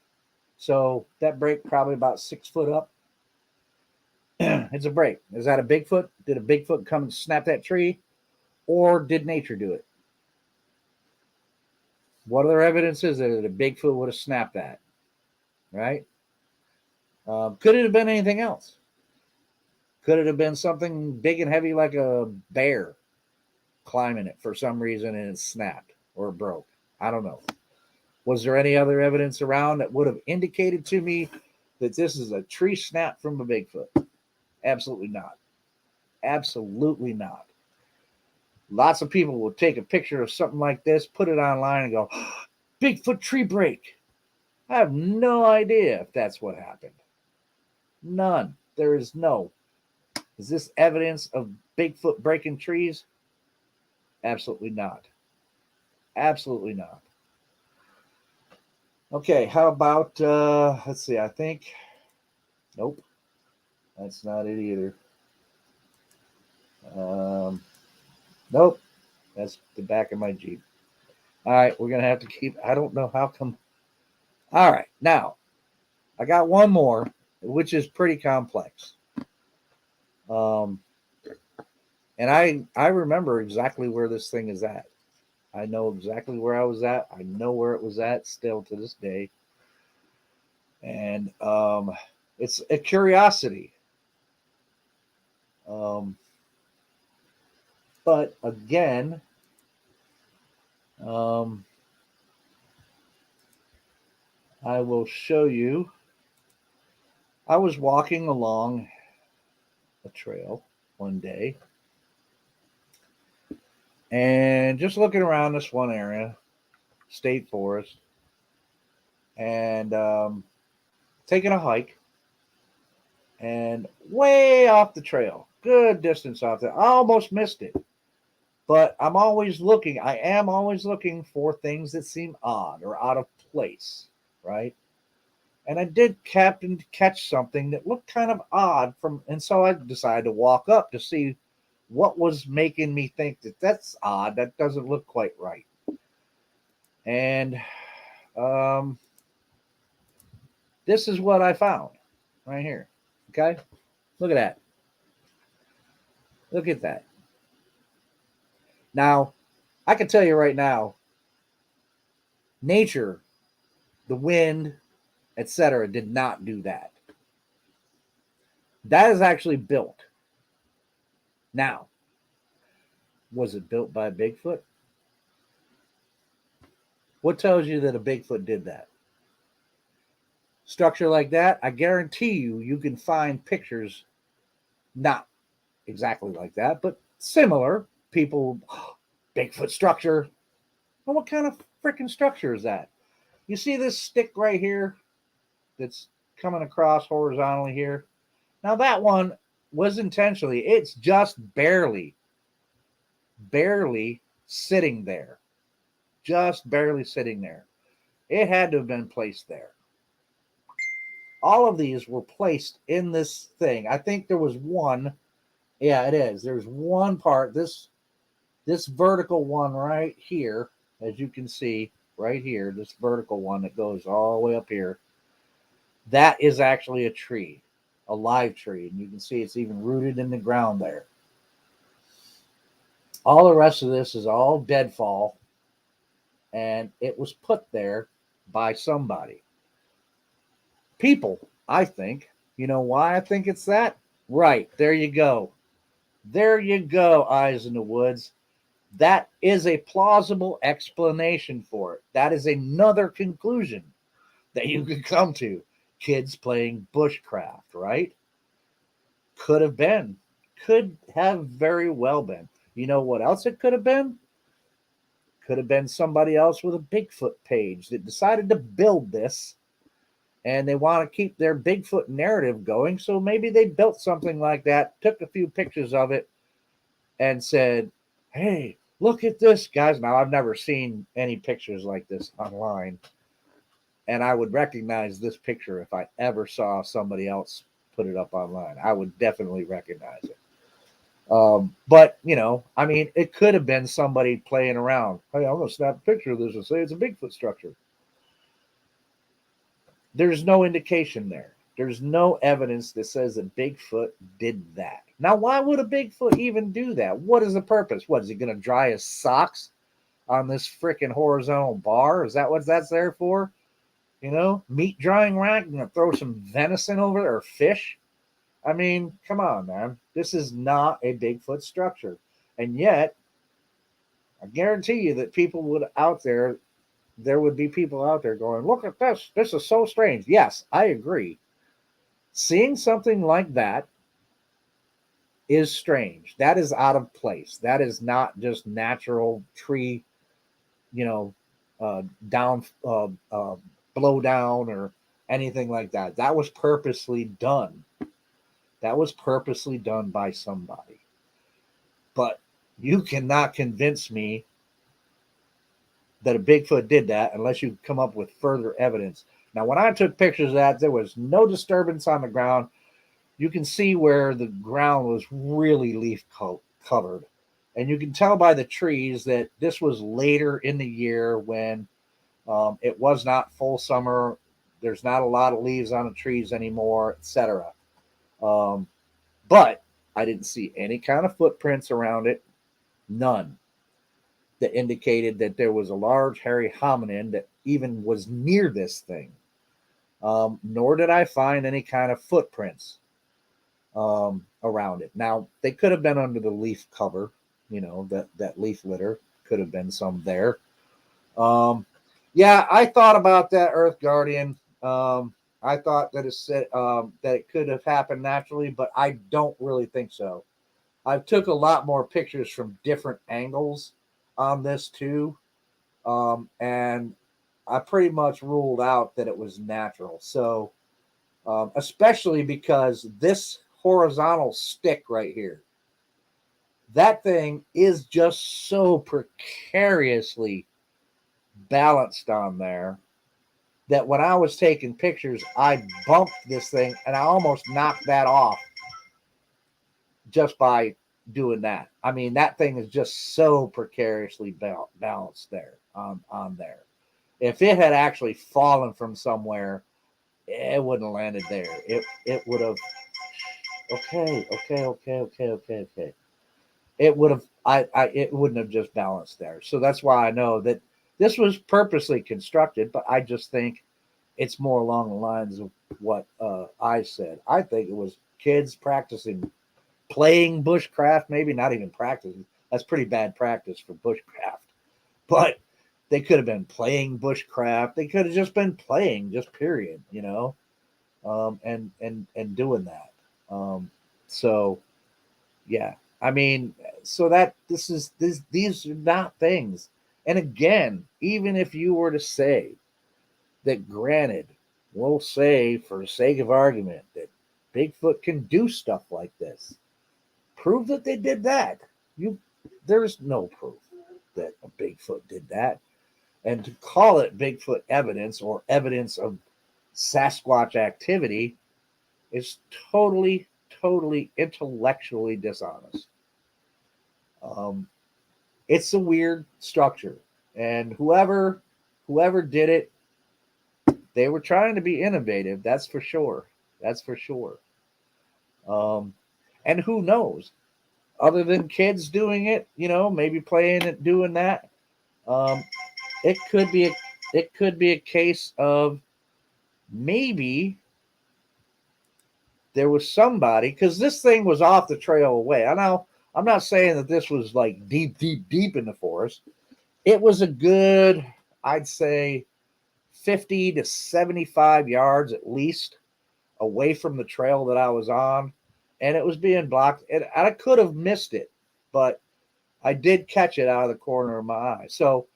A: So that break probably about 6 foot up. It's a break. Is that a Bigfoot? Did a Bigfoot come and snap that tree? Or did nature do it? What other evidence is there that a Bigfoot would have snapped that? right? Could it have been anything else? Could it have been something big and heavy like a bear climbing it for some reason and it snapped or broke? I don't know. Was there any other evidence around that would have indicated to me that this is a tree snap from a Bigfoot? Absolutely not. Absolutely not. Lots of people will take a picture of something like this, put it online, and go, Bigfoot tree break. I have no idea if that's what happened. None. There is no. Is this evidence of Bigfoot breaking trees? Absolutely not. Absolutely not. Okay, how about, let's see, I think, nope, that's not it either. Nope, that's the back of my Jeep. All right, we're going to have to keep, I don't know how come. All right, now, I got one more, which is pretty complex. And I remember exactly where this thing is at. I know exactly where I was at. I know where it was at still to this day. And it's a curiosity. But again, I will show you. I was walking along a trail one day and just looking around this one area, state forest, and taking a hike, and way off the trail, good distance off there. I almost missed it. But I am always looking for things that seem odd or out of place, right? And I did catch something that looked kind of odd and so I decided to walk up to see what was making me think that that's odd. That doesn't look quite right. And this is what I found right here. Okay, look at that. Look at that. Now, I can tell you right now, nature, the wind, etc., did not do that. That is actually built. Now, was it built by Bigfoot? What tells you that a Bigfoot did that? Structure like that, I guarantee you can find pictures, not exactly like that, but similar. People, Bigfoot structure. Well, what kind of freaking structure is that? You see this stick right here that's coming across horizontally here? Now that one was intentionally, it's just barely sitting there. Just barely sitting there. It had to have been placed there. All of these were placed in this thing. I think there was one. Yeah, it is. There's one part, this vertical one right here, as you can see right here, this vertical one that goes all the way up here. That is actually a tree, a live tree. And you can see it's even rooted in the ground there. All the rest of this is all deadfall. And it was put there by somebody. People, I think. You know why I think it's that? Right, there you go. There you go, Eyes in the Woods. That is a plausible explanation for it. That is another conclusion that you could come to. Kids playing bushcraft, right? Could have been. Could have very well been. You know what else it could have been? Could have been somebody else with a Bigfoot page that decided to build this and they want to keep their Bigfoot narrative going. So maybe they built something like that, took a few pictures of it, and said, hey, look at this, guys. Now, I've never seen any pictures like this online, and I would recognize this picture if I ever saw somebody else put it up online. I would definitely recognize it. But, I mean, it could have been somebody playing around. Hey, I'm going to snap a picture of this and say it's a Bigfoot structure. There's no indication there. There's no evidence that says that Bigfoot did that. Now, why would a Bigfoot even do that? What is the purpose? What, is he going to dry his socks on this freaking horizontal bar? Is that what that's there for? Meat drying rack, throw some venison over there or fish. I mean, come on, man. This is not a Bigfoot structure. And yet, I guarantee you that there would be people out there going, look at this. This is so strange. Yes, I agree. Seeing something like that is strange. That is out of place. That is not just natural tree, you know, down, blow down or anything like that. That was purposely done. That was purposely done by somebody. But you cannot convince me that a Bigfoot did that unless you come up with further evidence. Now, when I took pictures of that, there was no disturbance on the ground. You can see where the ground was really leaf covered. And you can tell by the trees that this was later in the year when it was not full summer. There's not a lot of leaves on the trees anymore, etc. But I didn't see any kind of footprints around it. None. That indicated that there was a large hairy hominin that even was near this thing. Nor did I find any kind of footprints around it. Now, they could have been under the leaf cover, that leaf litter could have been some there. Yeah, I thought about that Earth Guardian. I thought that it could have happened naturally, but I don't really think so. I took a lot more pictures from different angles on this too, and I pretty much ruled out that it was natural. So, especially because this horizontal stick right here, that thing is just so precariously balanced on there that when I was taking pictures, I bumped this thing and I almost knocked that off just by doing that. I mean, that thing is just so precariously balanced there on there. If it had actually fallen from somewhere, it wouldn't have landed there. It would have. Okay. It would have. It wouldn't have just balanced there. So that's why I know that this was purposely constructed. But I just think it's more along the lines of what I said. I think it was kids practicing, playing bushcraft. Maybe not even practicing. That's pretty bad practice for bushcraft. But they could have been playing bushcraft. They could have just been playing, just period, and doing that. So, yeah, I mean, so that these are not things. And again, even if you were to say that, granted, we'll say for the sake of argument that Bigfoot can do stuff like this, prove that they did that. There's no proof that a Bigfoot did that. And to call it Bigfoot evidence or evidence of Sasquatch activity is totally intellectually dishonest. It's a weird structure, and whoever did it, they were trying to be innovative. That's for sure. And who knows? Other than kids doing it, maybe playing it, doing that. It could be a case of maybe there was somebody, because this thing was off the trail away. I'm not saying that this was like deep in the forest. It was a good, I'd say, 50 to 75 yards at least away from the trail that I was on, and it was being blocked. And I could have missed it, but I did catch it out of the corner of my eye. So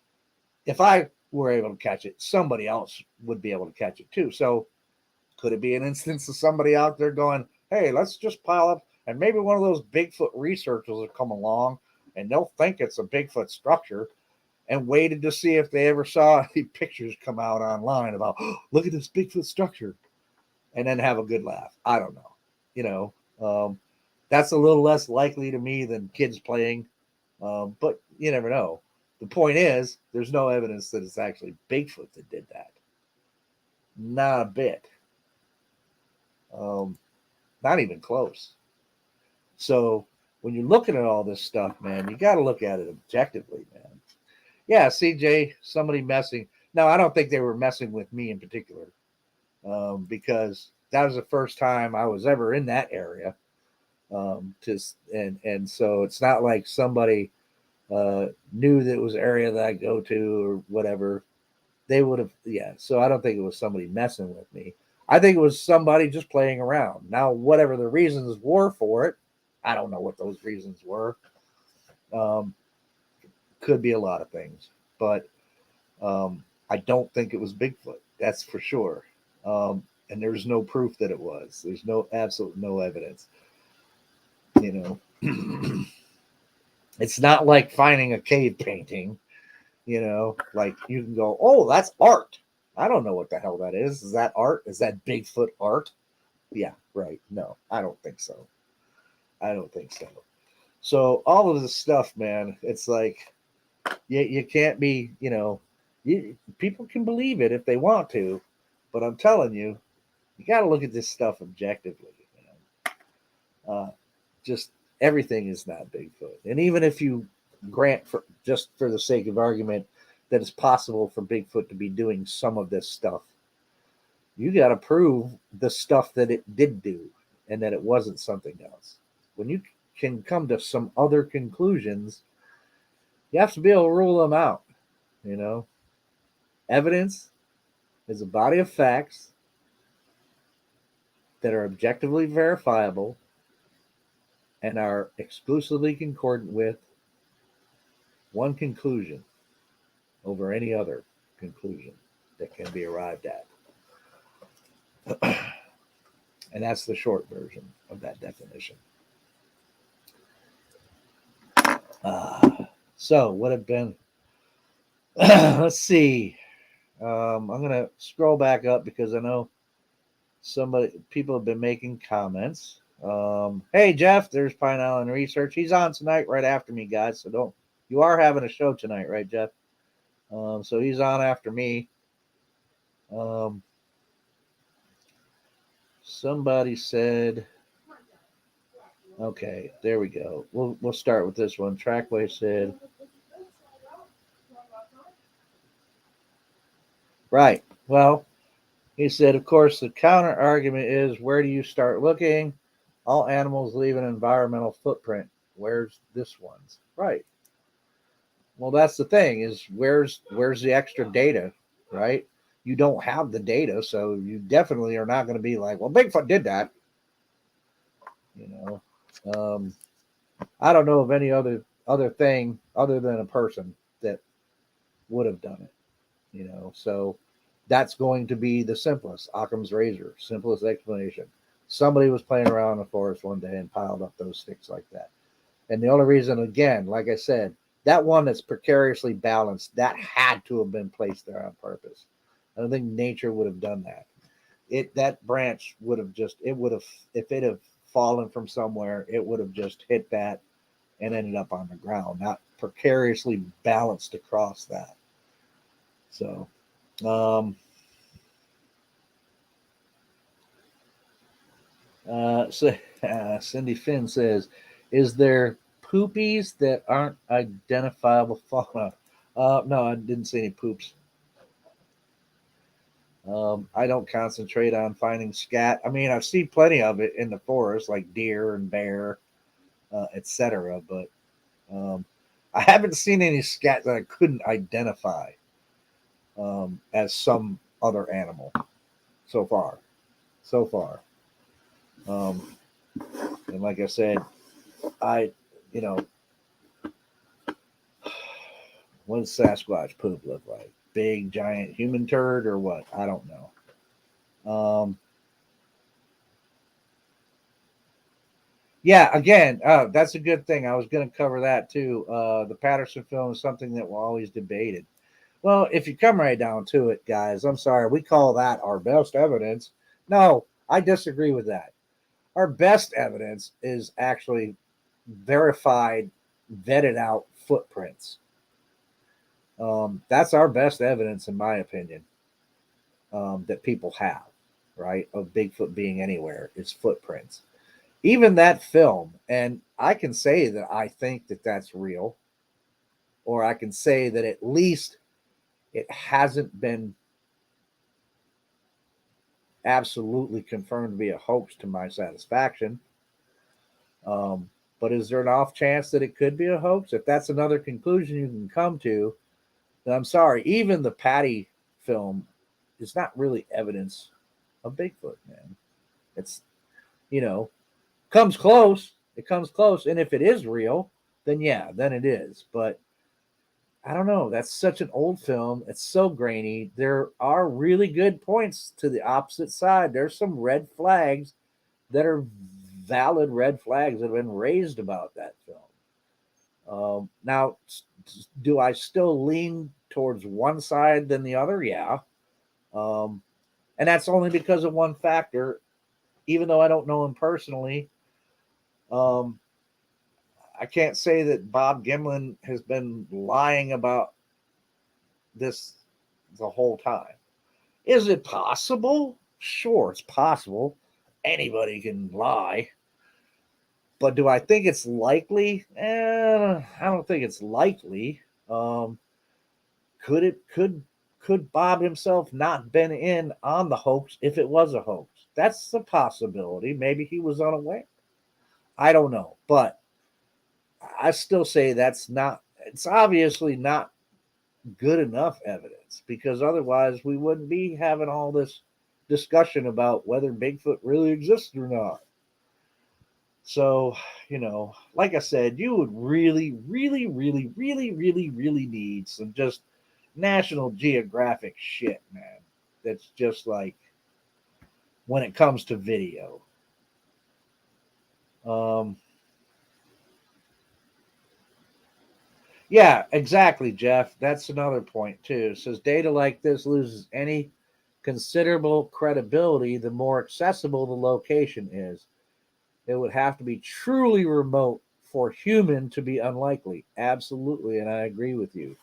A: if I were able to catch it, somebody else would be able to catch it too. So could it be an instance of somebody out there going, hey, let's just pile up, and maybe one of those Bigfoot researchers will come along and they'll think it's a Bigfoot structure, and waited to see if they ever saw any pictures come out online about, oh, look at this Bigfoot structure, and then have a good laugh. I don't know. That's a little less likely to me than kids playing, but you never know. The point is, there's no evidence that it's actually Bigfoot that did that. Not a bit. Not even close. So when you're looking at all this stuff, man, you got to look at it objectively, man. Yeah, CJ, somebody messing. Now, I don't think they were messing with me in particular, because that was the first time I was ever in that area. And so it's not like somebody knew that it was an area that I go to or whatever. They would have, yeah. So I don't think it was somebody messing with me. I think it was somebody just playing around. Now, whatever the reasons were for it, I don't know what those reasons were. Um, could be a lot of things, but I don't think it was Bigfoot. That's for sure. And there's no proof that it was. There's no absolute no evidence. You know, it's not like finding a cave painting. You know, like you can go, oh, that's art. I don't know what the hell that is. Is that art? Is that Bigfoot art? Yeah, right. No, I don't think so. I don't think so. So all of this stuff, man, it's like you can't be, people can believe it if they want to, but I'm telling you, you got to look at this stuff objectively. Just everything is not Bigfoot, and even if you grant, for just for the sake of argument, that it's possible for Bigfoot to be doing some of this stuff, you got to prove the stuff that it did do, and that it wasn't something else. When you can come to some other conclusions, you have to be able to rule them out. You know, evidence is a body of facts that are objectively verifiable and are exclusively concordant with one conclusion over any other conclusion that can be arrived at. And that's the short version of that definition. So, what have been, let's see. I'm going to scroll back up because I know people have been making comments. Hey, Jeff, there's Pine Island Research. He's on tonight right after me, guys. So you are having a show tonight, right, Jeff? So he's on after me. Somebody said, okay, there we go. We'll start with this one. Trackway said, right. Well, he said, of course, the counter argument is, where do you start looking? All animals leave an environmental footprint. Where's this one's? Right. Well, that's the thing, is where's the extra data, right? You don't have the data, so you definitely are not going to be like, well, Bigfoot did that. I don't know of any other thing other than a person that would have done it. So that's going to be the simplest. Occam's razor, simplest explanation. Somebody was playing around in the forest one day and piled up those sticks like that. And the only reason, again, like I said, that one that's precariously balanced, that had to have been placed there on purpose. I don't think nature would have done that. That branch would have if it had fallen from somewhere, it would have just hit that and ended up on the ground, not precariously balanced across that. So, Cindy Finn says, is there poopies that aren't identifiable fauna? No, I didn't see any poops. I don't concentrate on finding scat. I mean, I've seen plenty of it in the forest, like deer and bear, etc. But I haven't seen any scat that I couldn't identify as some other animal so far. And like I said, what does Sasquatch poop look like? Big, giant human turd or what? I don't know. Yeah, again, that's a good thing. I was going to cover that too. The Patterson film is something that we're always debated. Well, if you come right down to it, guys, I'm sorry, we call that our best evidence. No, I disagree with that. Our best evidence is actually verified, vetted out footprints. That's our best evidence, in my opinion, that people have, right, of Bigfoot being anywhere, is footprints. Even that film, and I can say that I think that that's real, or I can say that at least It hasn't been absolutely confirmed to be a hoax to my satisfaction. Um, but is there an off chance that it could be a hoax? If that's another conclusion you can come to, then I'm sorry. Even the Patty film is not really evidence of Bigfoot, man. It's, you know, comes close. It comes close. And if it is real, then yeah, then it is. But I don't know. That's such an old film. It's so grainy. There are really good points to the opposite side. There's some red flags that are valid red flags that have been raised about that film. Now, do I still lean towards one side than the other? Yeah. Um, and that's only because of one factor. Even though I don't know him personally, um, I can't say that Bob Gimlin has been lying about this the whole time. Is it possible? Sure, it's possible. Anybody can lie. But do I think it's likely? I don't think it's likely. Um, could it could Bob himself not been in on the hoax if it was a hoax? That's a possibility. Maybe he was unaware. I don't know, but I still say that's not. It's obviously not good enough evidence because otherwise we wouldn't be having all this discussion about whether Bigfoot really exists or not. So, like I said, you would really, really, really, really, really, really need some just National Geographic shit, man. That's just like when it comes to video. Um, yeah, exactly, Jeff. That's another point, too. It says data like this loses any considerable credibility the more accessible the location is. It would have to be truly remote for human to be unlikely. Absolutely, and I agree with you.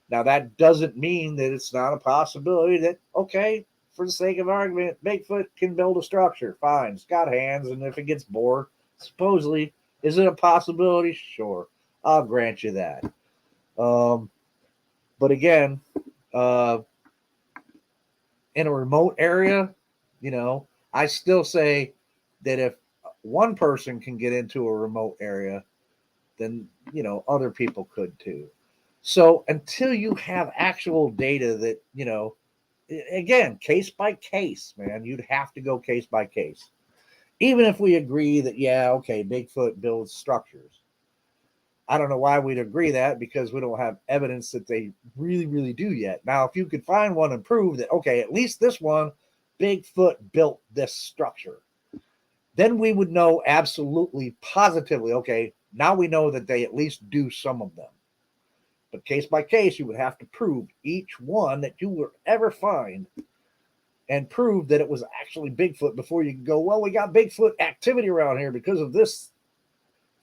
A: Now, that doesn't mean that it's not a possibility that, okay, for the sake of argument, Bigfoot can build a structure. Fine, it's got hands, and if it gets bored, supposedly, is it a possibility? Sure, I'll grant you that. Um, but again, uh, in a remote area, I still say that if one person can get into a remote area, then other people could too. So until you have actual data that again, case by case, man, you'd have to go case by case. Even if we agree that yeah, okay, Bigfoot builds structures. I don't know why we'd agree that because we don't have evidence that they really, really do yet. Now, if you could find one and prove that, okay, at least this one, Bigfoot built this structure, then we would know absolutely positively, okay, now we know that they at least do some of them. But case by case, you would have to prove each one that you would ever find and prove that it was actually Bigfoot before you can go, well, we got Bigfoot activity around here because of this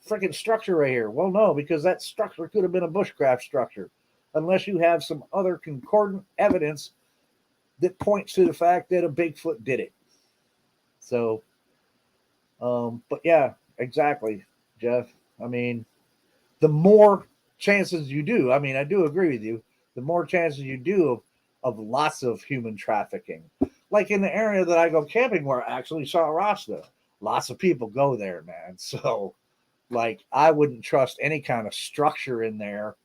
A: freaking structure right here. Well, no, because that structure could have been a bushcraft structure, unless you have some other concordant evidence that points to the fact that a Bigfoot did it. So, but yeah, exactly, Jeff. I mean, the more chances you do, I mean, I do agree with you, the more chances you do of lots of human trafficking. Like in the area that I go camping where I actually saw Rasta, lots of people go there, man. So, like, I wouldn't trust any kind of structure in there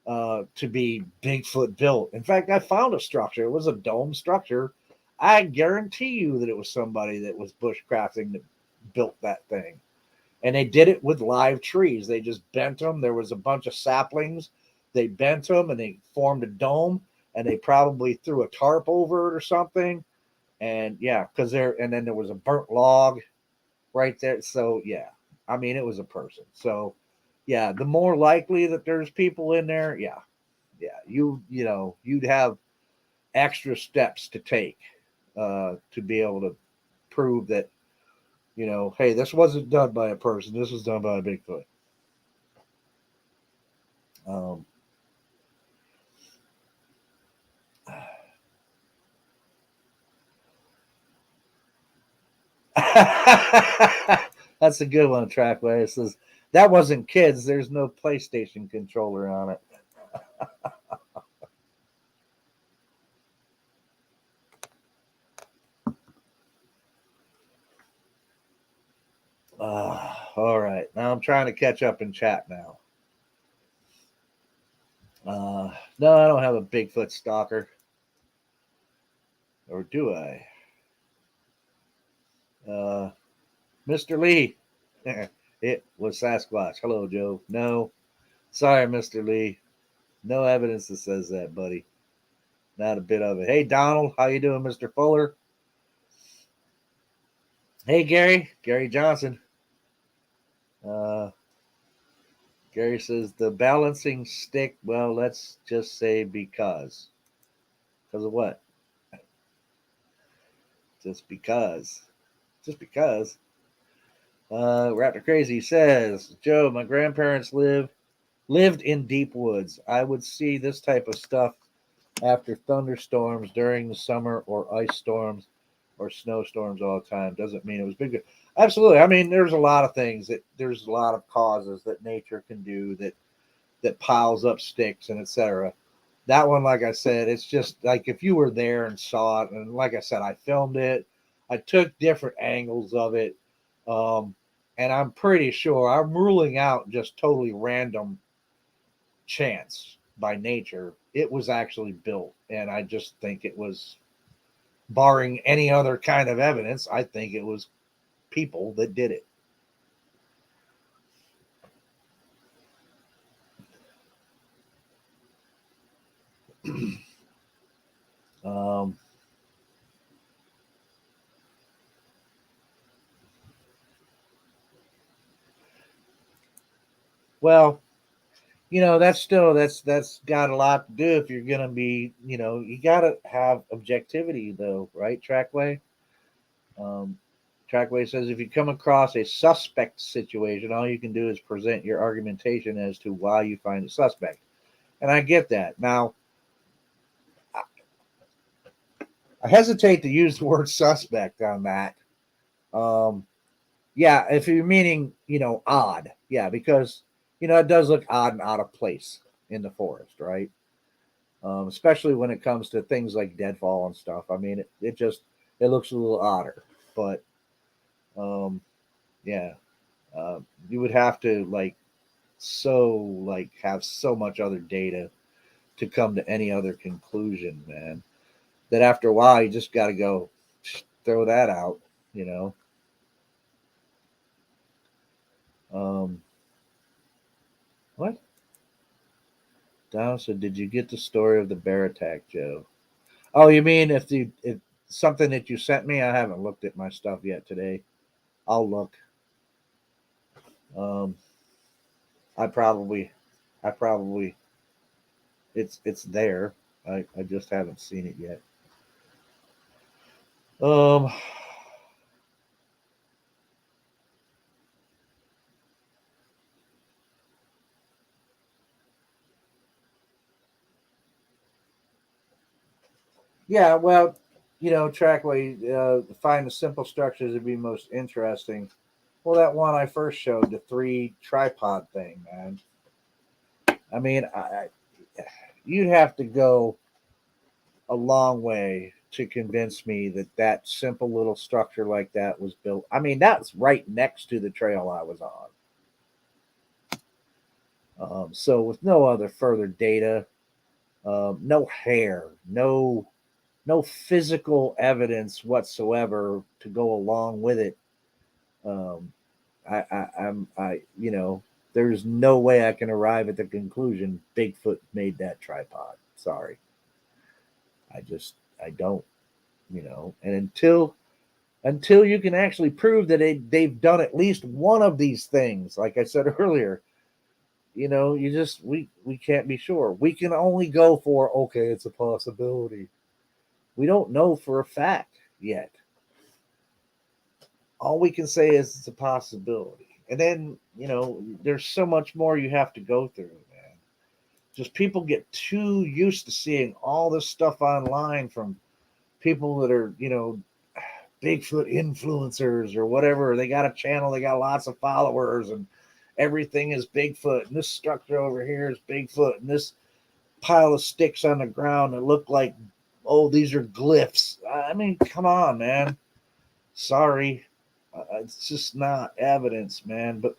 A: to be Bigfoot built. In fact, I found a structure. It was a dome structure. I guarantee you that it was somebody that was bushcrafting that built that thing. And they did it with live trees. They just bent them. There was a bunch of saplings. They bent them and they formed a dome. And they probably threw a tarp over it or something. And yeah, and then there was a burnt log right there. So yeah, I mean, it was a person. So yeah, the more likely that there's people in there, yeah, you'd have extra steps to take to be able to prove that hey, this wasn't done by a person. This was done by a Bigfoot. Um, that's a good one, Trackway. It says that wasn't kids. There's no PlayStation controller on it. All right. Now I'm trying to catch up in chat now. No, I don't have a Bigfoot stalker. Or do I? Mr. Lee. It was Sasquatch. Hello, Joe. No. Sorry, Mr. Lee. No evidence that says that, buddy. Not a bit of it. Hey, Donald. How you doing, Mr. Fuller? Hey, Gary. Gary Johnson. Gary says the balancing stick. Well, let's just say because. Because of what? Just because. Just because. Raptor Crazy says, Joe, my grandparents lived in deep woods. I would see this type of stuff after thunderstorms during the summer or ice storms or snowstorms all the time. Doesn't mean it was big. Absolutely. I mean, there's a lot of things there's a lot of causes that nature can do that piles up sticks and etc. That one, like I said, it's just like if you were there and saw it, and like I said, I filmed it. I took different angles of it. And I'm pretty sure I'm ruling out just totally random chance by nature. It was actually built, and I just think it was, barring any other kind of evidence, I think it was people that did it. um, well, that's got a lot to do if you're gonna be, you gotta have objectivity though, right? um, Trackway says if you come across a suspect situation, all you can do is present your argumentation as to why you find it suspect, and I get that. Now I hesitate to use the word suspect on that. um, yeah, if you're meaning, odd, yeah, because it does look odd and out of place in the forest, right? Especially when it comes to things like deadfall and stuff. I mean, it looks a little odder, but um, yeah, you would have to have so much other data to come to any other conclusion, man. That after a while, you just got to go throw that out, you know. What? Don said, "Did you get the story of the bear attack, Joe?" Oh, you mean if something that you sent me? I haven't looked at my stuff yet today. I'll look. Um, I probably, I probably, it's there. I just haven't seen it yet. Um, yeah. Well, Trackway, find the simple structures would be most interesting. Well, that one I first showed, the 3 tripod thing, man. I mean, you'd have to go a long way to convince me that simple little structure like that was built. I mean, that's right next to the trail I was on. So with no other further data, no hair, no physical evidence whatsoever to go along with it. Um, there's no way I can arrive at the conclusion Bigfoot made that tripod. Sorry, I don't, and until you can actually prove that they've done at least one of these things, like I said earlier, we can't be sure. We can only go for, okay, it's a possibility. We don't know for a fact yet. All we can say is it's a possibility. And then, there's so much more you have to go through, man. Just people get too used to seeing all this stuff online from people that are, Bigfoot influencers or whatever. They got a channel, they got lots of followers, and everything is Bigfoot. And this structure over here is Bigfoot. And this pile of sticks on the ground that look like, oh, these are glyphs. I mean, come on, man. Sorry. It's just not evidence, man. But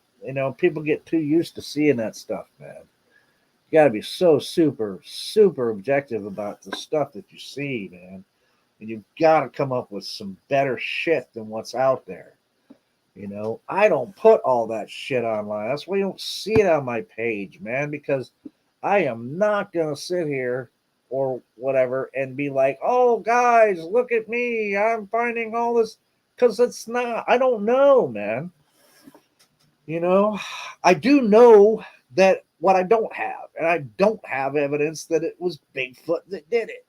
A: people get too used to seeing that stuff, man. You got to be so super, super objective about the stuff that you see, man. And you've got to come up with some better shit than what's out there. I don't put all that shit online. That's why you don't see it on my page, man, because I am not going to sit here or whatever and be like, oh, guys, look at me. I'm finding all this. Because it's not, I don't know, man. I do know that what I don't have, and I don't have evidence that it was Bigfoot that did it.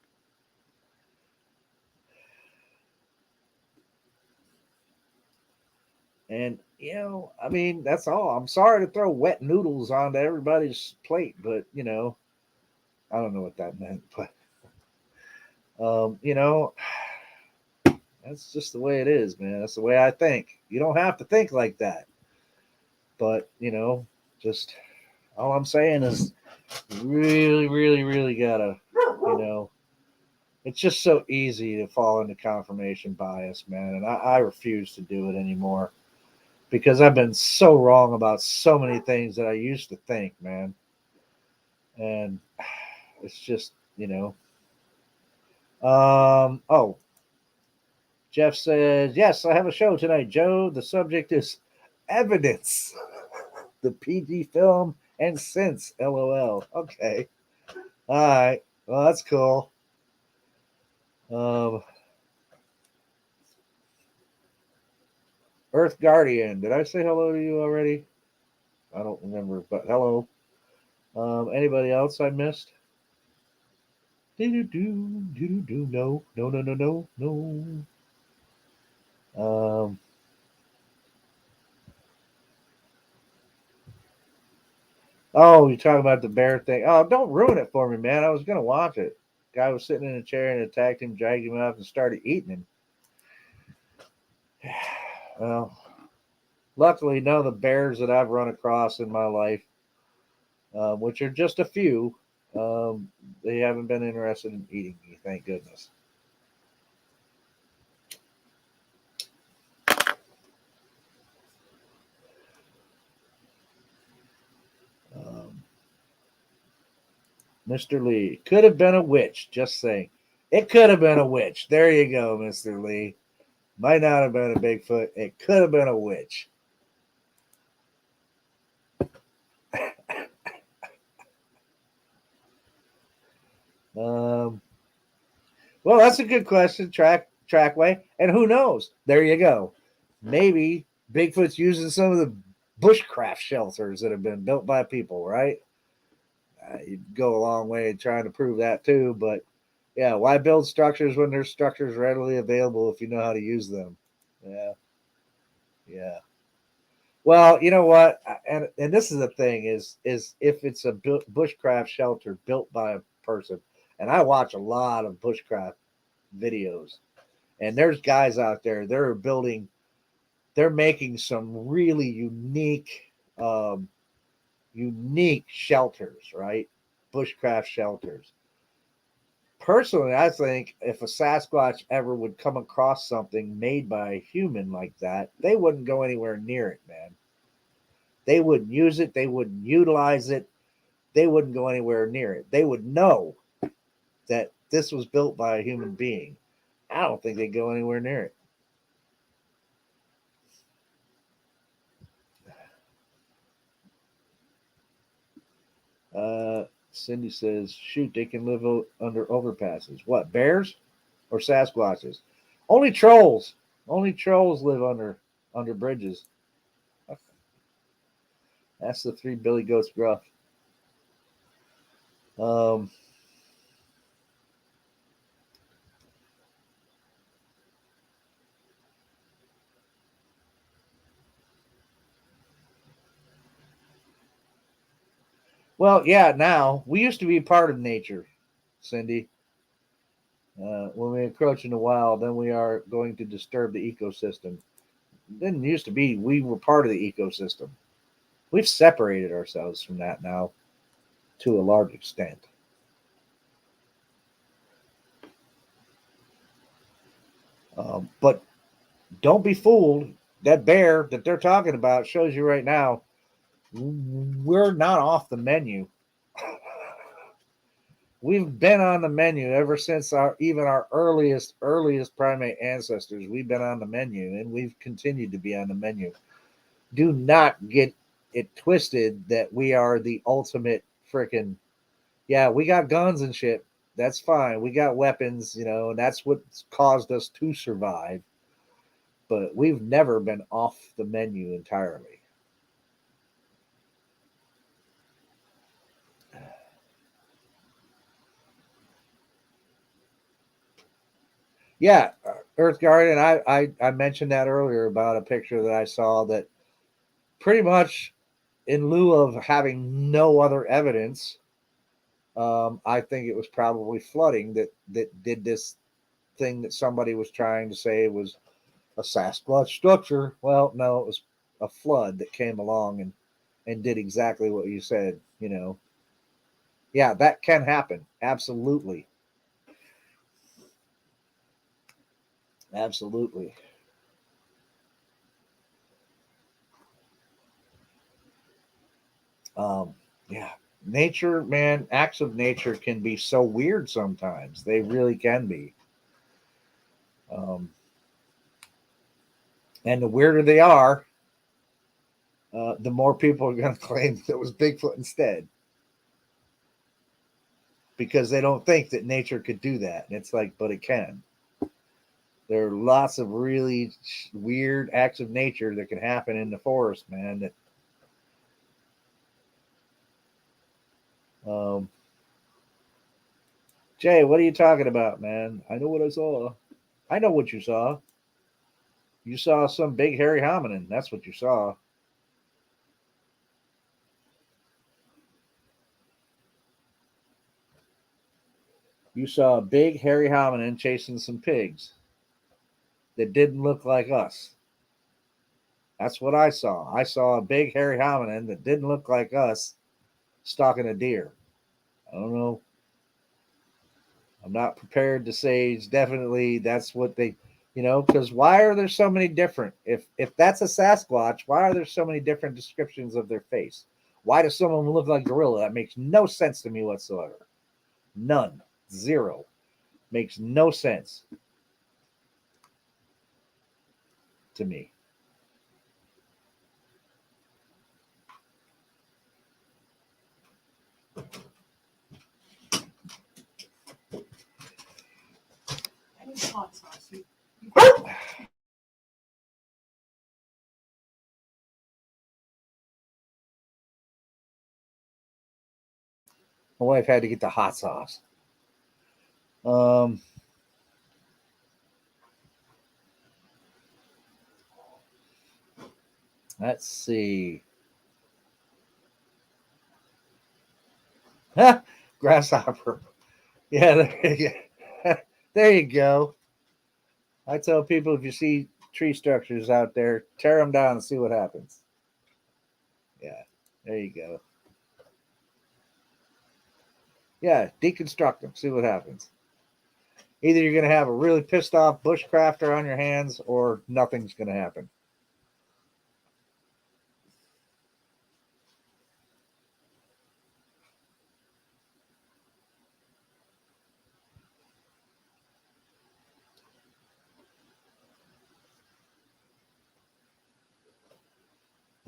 A: And, I mean, that's all. I'm sorry to throw wet noodles onto everybody's plate, but, I don't know what that meant. But, that's just the way it is, man. That's the way I think. You don't have to think like that. But, just all I'm saying is really, really, really gotta, it's just so easy to fall into confirmation bias, man. And I refuse to do it anymore because I've been so wrong about so many things that I used to think, man. And it's just, oh, Jeff says, yes, I have a show tonight, Joe. The subject is evidence. The PG film and since, LOL. Okay. All right. Well, that's cool. Earth Guardian. Did I say hello to you already? I don't remember, but hello. Anybody else I missed? Do. No. Oh, you're talking about the bear thing. Oh, don't ruin it for me, man. I was gonna watch it. Guy was sitting in a chair and attacked him, dragged him up, and started eating him. Well, luckily, none of the bears that I've run across in my life, which are just a few, they haven't been interested in eating me. Thank goodness. Mr. Lee could have been a witch. Just saying, it could have been a witch. There you go, Mr. Lee. Might not have been a Bigfoot. It could have been a witch. Well, that's a good question, Trackway. And who knows? There you go. Maybe Bigfoot's using some of the bushcraft shelters that have been built by people, right? You'd go a long way trying to prove that too. But yeah, why build structures when there's structures readily available if you know how to use them? Yeah. Well, you know what? And this is the thing is if it's a bushcraft shelter built by a person, and I watch a lot of bushcraft videos, and there's guys out there they're making some really unique shelters, right? Bushcraft shelters. Personally, I think if a Sasquatch ever would come across something made by a human like that, they wouldn't go anywhere near it, man. They wouldn't use it. They wouldn't utilize it. They wouldn't go anywhere near it. They would know that this was built by a human being. I don't think they'd go anywhere near it. Cindy says, shoot, they can live under overpasses. What, bears or Sasquatches? Only trolls. Only trolls live under bridges. That's the three Billy Goats Gruff. Well, yeah, now we used to be part of nature, Cindy. When we encroach in the wild, then we are going to disturb the ecosystem. It didn't used to be we were part of the ecosystem. We've separated ourselves from that now to a large extent. But don't be fooled. that bear that they're talking about shows you right now, we're not off the menu. We've been on the menu ever since our earliest primate ancestors. We've been on the menu, and we've continued to be on the menu. Do not get it twisted that we are the ultimate freaking. Yeah, we got guns and shit. That's fine. We got weapons, and that's what's caused us to survive. But we've never been off the menu entirely. Yeah, Earth Guardian. I mentioned that earlier about a picture that I saw that pretty much, in lieu of having no other evidence, I think it was probably flooding that did this thing that somebody was trying to say was a Sasquatch structure. Well, no, it was a flood that came along and did exactly what you said. Yeah, that can happen. Absolutely, absolutely. Um, yeah, nature, man, acts of nature can be so weird sometimes. They really can be. Um, and the weirder they are, the more people are going to claim that it was Bigfoot instead because they don't think that nature could do that. And it's like, but it can. There are lots of really weird acts of nature that can happen in the forest, man. Um, Jay, what are you talking about, man? I know what I saw. I know what you saw. You saw some big hairy hominin. That's what you saw. You saw a big hairy hominin chasing some pigs that didn't look like us. That's what I saw. I saw a big hairy hominin that didn't look like us stalking a deer. I don't know. I'm not prepared to say it's definitely that's what they, because why are there so many different? If that's a Sasquatch, why are there so many different descriptions of their face? Why does some of them look like gorilla? That makes no sense to me whatsoever. None. Zero. Makes no sense to me. My wife had to get the hot sauce. Um, let's see. Grasshopper. Yeah, there you go. There you go. I tell people if you see tree structures out there, tear them down and see what happens. Yeah, there you go. Yeah, deconstruct them, see what happens. Either you're going to have a really pissed off bushcrafter on your hands or nothing's going to happen.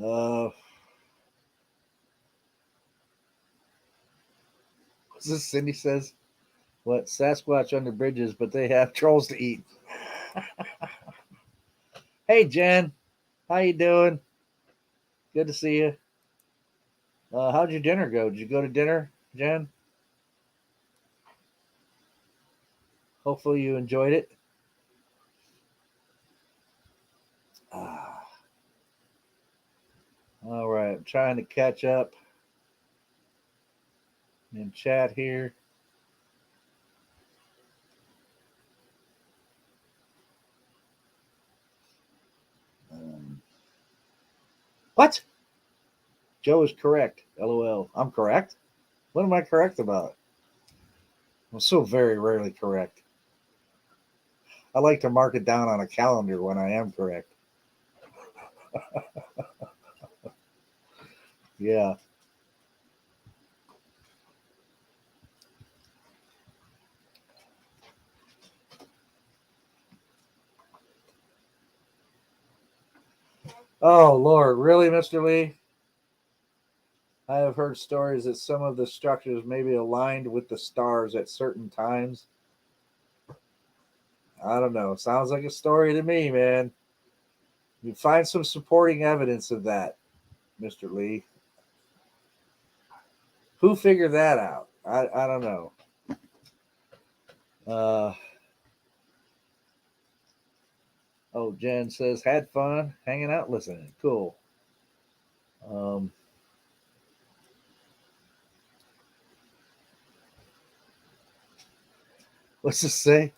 A: Uh, what's this Cindy says? What Sasquatch under bridges, but they have trolls to eat. Hey Jen, how you doing? Good to see you. How'd your dinner go? Did you go to dinner, Jen? Hopefully you enjoyed it. Ah, all right, I'm trying to catch up in chat here. Um, what? Joe is correct. LOL. I'm correct. What am I correct about? I'm so very rarely correct. I like to mark it down on a calendar when I am correct. Yeah. Oh, Lord. Really, Mr. Lee? I have heard stories that some of the structures may be aligned with the stars at certain times. I don't know. Sounds like a story to me, man. You find some supporting evidence of that, Mr. Lee. Who figured that out? I don't know. Uh, oh, Jen says, had fun hanging out listening. Cool. Um, what's this say?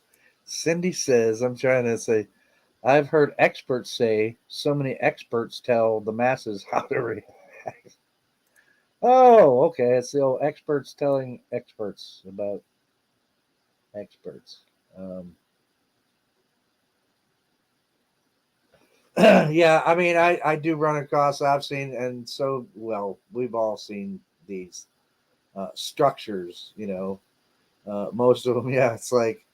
A: Cindy says, I'm trying to say, I've heard experts say so many experts tell the masses how to react. Oh, okay. It's the old experts telling experts about experts. Um, yeah, I mean, I do run across, I've seen, and so, well, we've all seen these structures, most of them, yeah, it's like,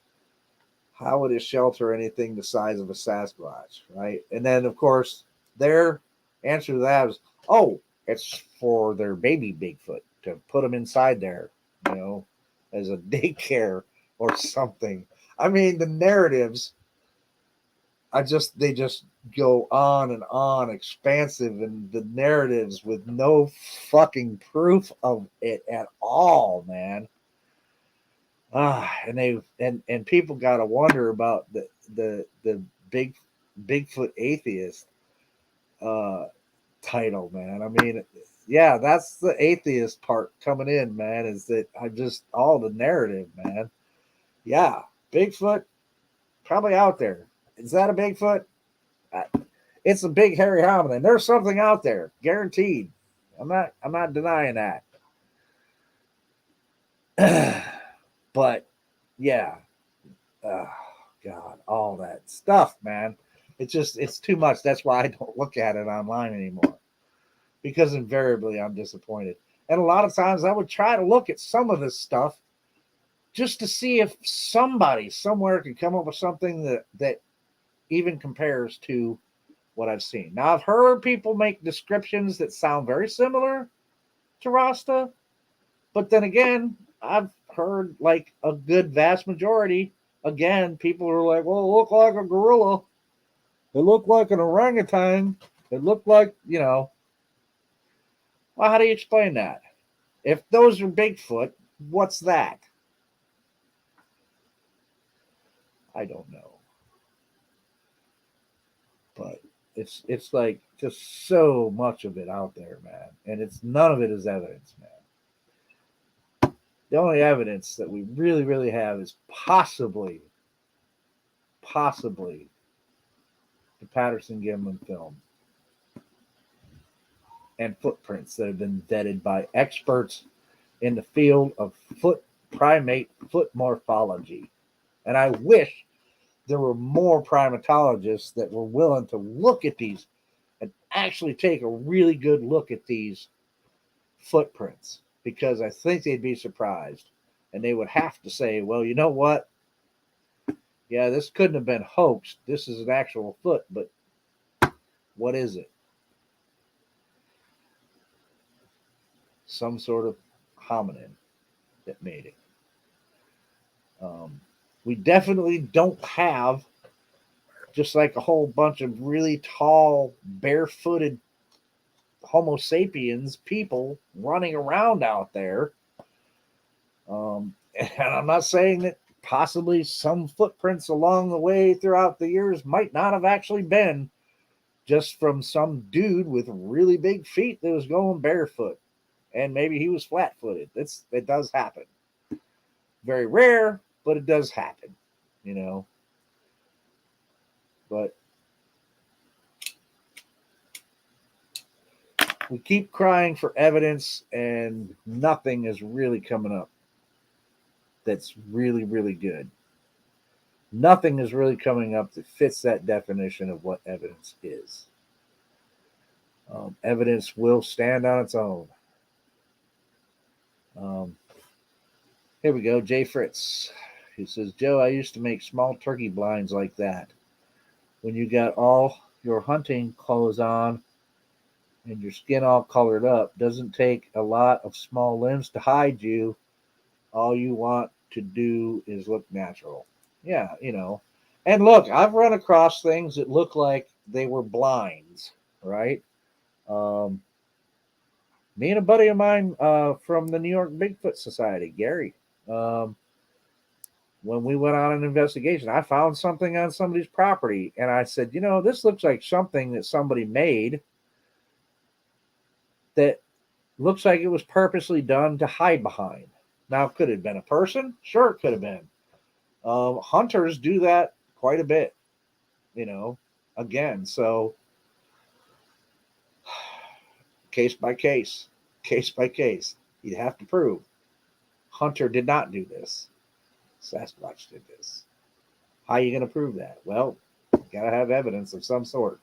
A: how would it shelter anything the size of a Sasquatch, right? And then, of course, their answer to that is, oh, it's for their baby Bigfoot to put them inside there, you know, as a daycare or something. I mean, the narratives, they just go on, expansive, and the narratives with no fucking proof of it at all, man. And people got to wonder about the big Bigfoot atheist uh title, man. I mean, yeah, that's the atheist part coming in, man. Is that I just all the narrative, man. Yeah, Bigfoot probably out there. Is that a Bigfoot? I, it's a big hairy hominin. There's something out there, guaranteed. I'm not denying that. But yeah, oh God, all that stuff, man. It's too much. That's why I don't look at it online anymore. Because invariably I'm disappointed. And a lot of times I would try to look at some of this stuff just to see if somebody somewhere could come up with something that even compares to what I've seen. Now I've heard people make descriptions that sound very similar to Rasta, but then again, I've heard like a good vast majority. Again, people are like, "Well, it looked like a gorilla. It looked like an orangutan. It looked like, Well, how do you explain that? If those are Bigfoot, what's that? I don't know, but it's like just so much of it out there, man, and it's none of it is evidence, man. The only evidence that we really have is possibly the Patterson Gimlin film and footprints that have been vetted by experts in the field of primate foot morphology. And I wish there were more primatologists that were willing to look at these and actually take a really good look at these footprints, because I think they'd be surprised and they would have to say, well, you know what? Yeah, this couldn't have been hoaxed. This is an actual foot, but what is it? Some sort of hominin that made it. We definitely don't have just like a whole bunch of really tall, barefooted Homo sapiens people running around out there. And I'm not saying that possibly some footprints along the way throughout the years might not have actually been just from some dude with really big feet that was going barefoot, and maybe he was flat-footed. It does happen. Very rare, but it does happen, you know. But we keep crying for evidence, and nothing is really coming up that's really good. Nothing is really coming up that fits that definition of what evidence is. Evidence will stand on its own. Here we go. Jay Fritz. He says, Joe, I used to make small turkey blinds like that. When you got all your hunting clothes on and your skin all colored up, doesn't take a lot of small limbs to hide you. All you want to do is look natural. Yeah, And look, I've run across things that look like they were blinds, right? Me and a buddy of mine from the New York Bigfoot Society, Gary, um, when we went on an investigation, I found something on somebody's property, and I said, this looks like something that somebody made that looks like it was purposely done to hide behind. Now, could it have been a person? Sure, it could have been. Hunters do that quite a bit, again. So, case by case, you'd have to prove Hunter did not do this. Sasquatch did this. How are you going to prove that? Well, you got to have evidence of some sort.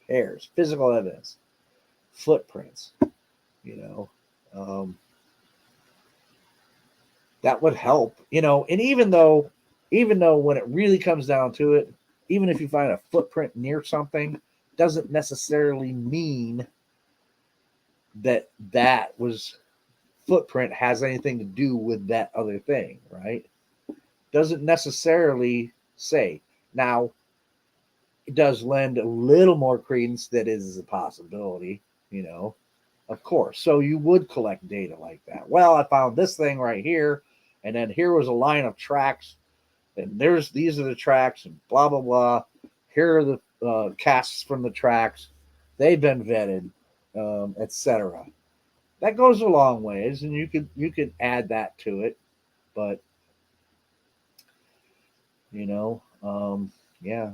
A: Hairs, physical evidence, footprints, that would help, and even though when it really comes down to it, even if you find a footprint near something, doesn't necessarily mean that was footprint has anything to do with that other thing, right? Doesn't necessarily say. Now, it does lend a little more credence that is a possibility, of course. So you would collect data like that. Well, I found this thing right here, and then here was a line of tracks, and these are the tracks, and blah blah blah. Here are the casts from the tracks. They've been vetted, etc. That goes a long ways, and you could add that to it, but yeah.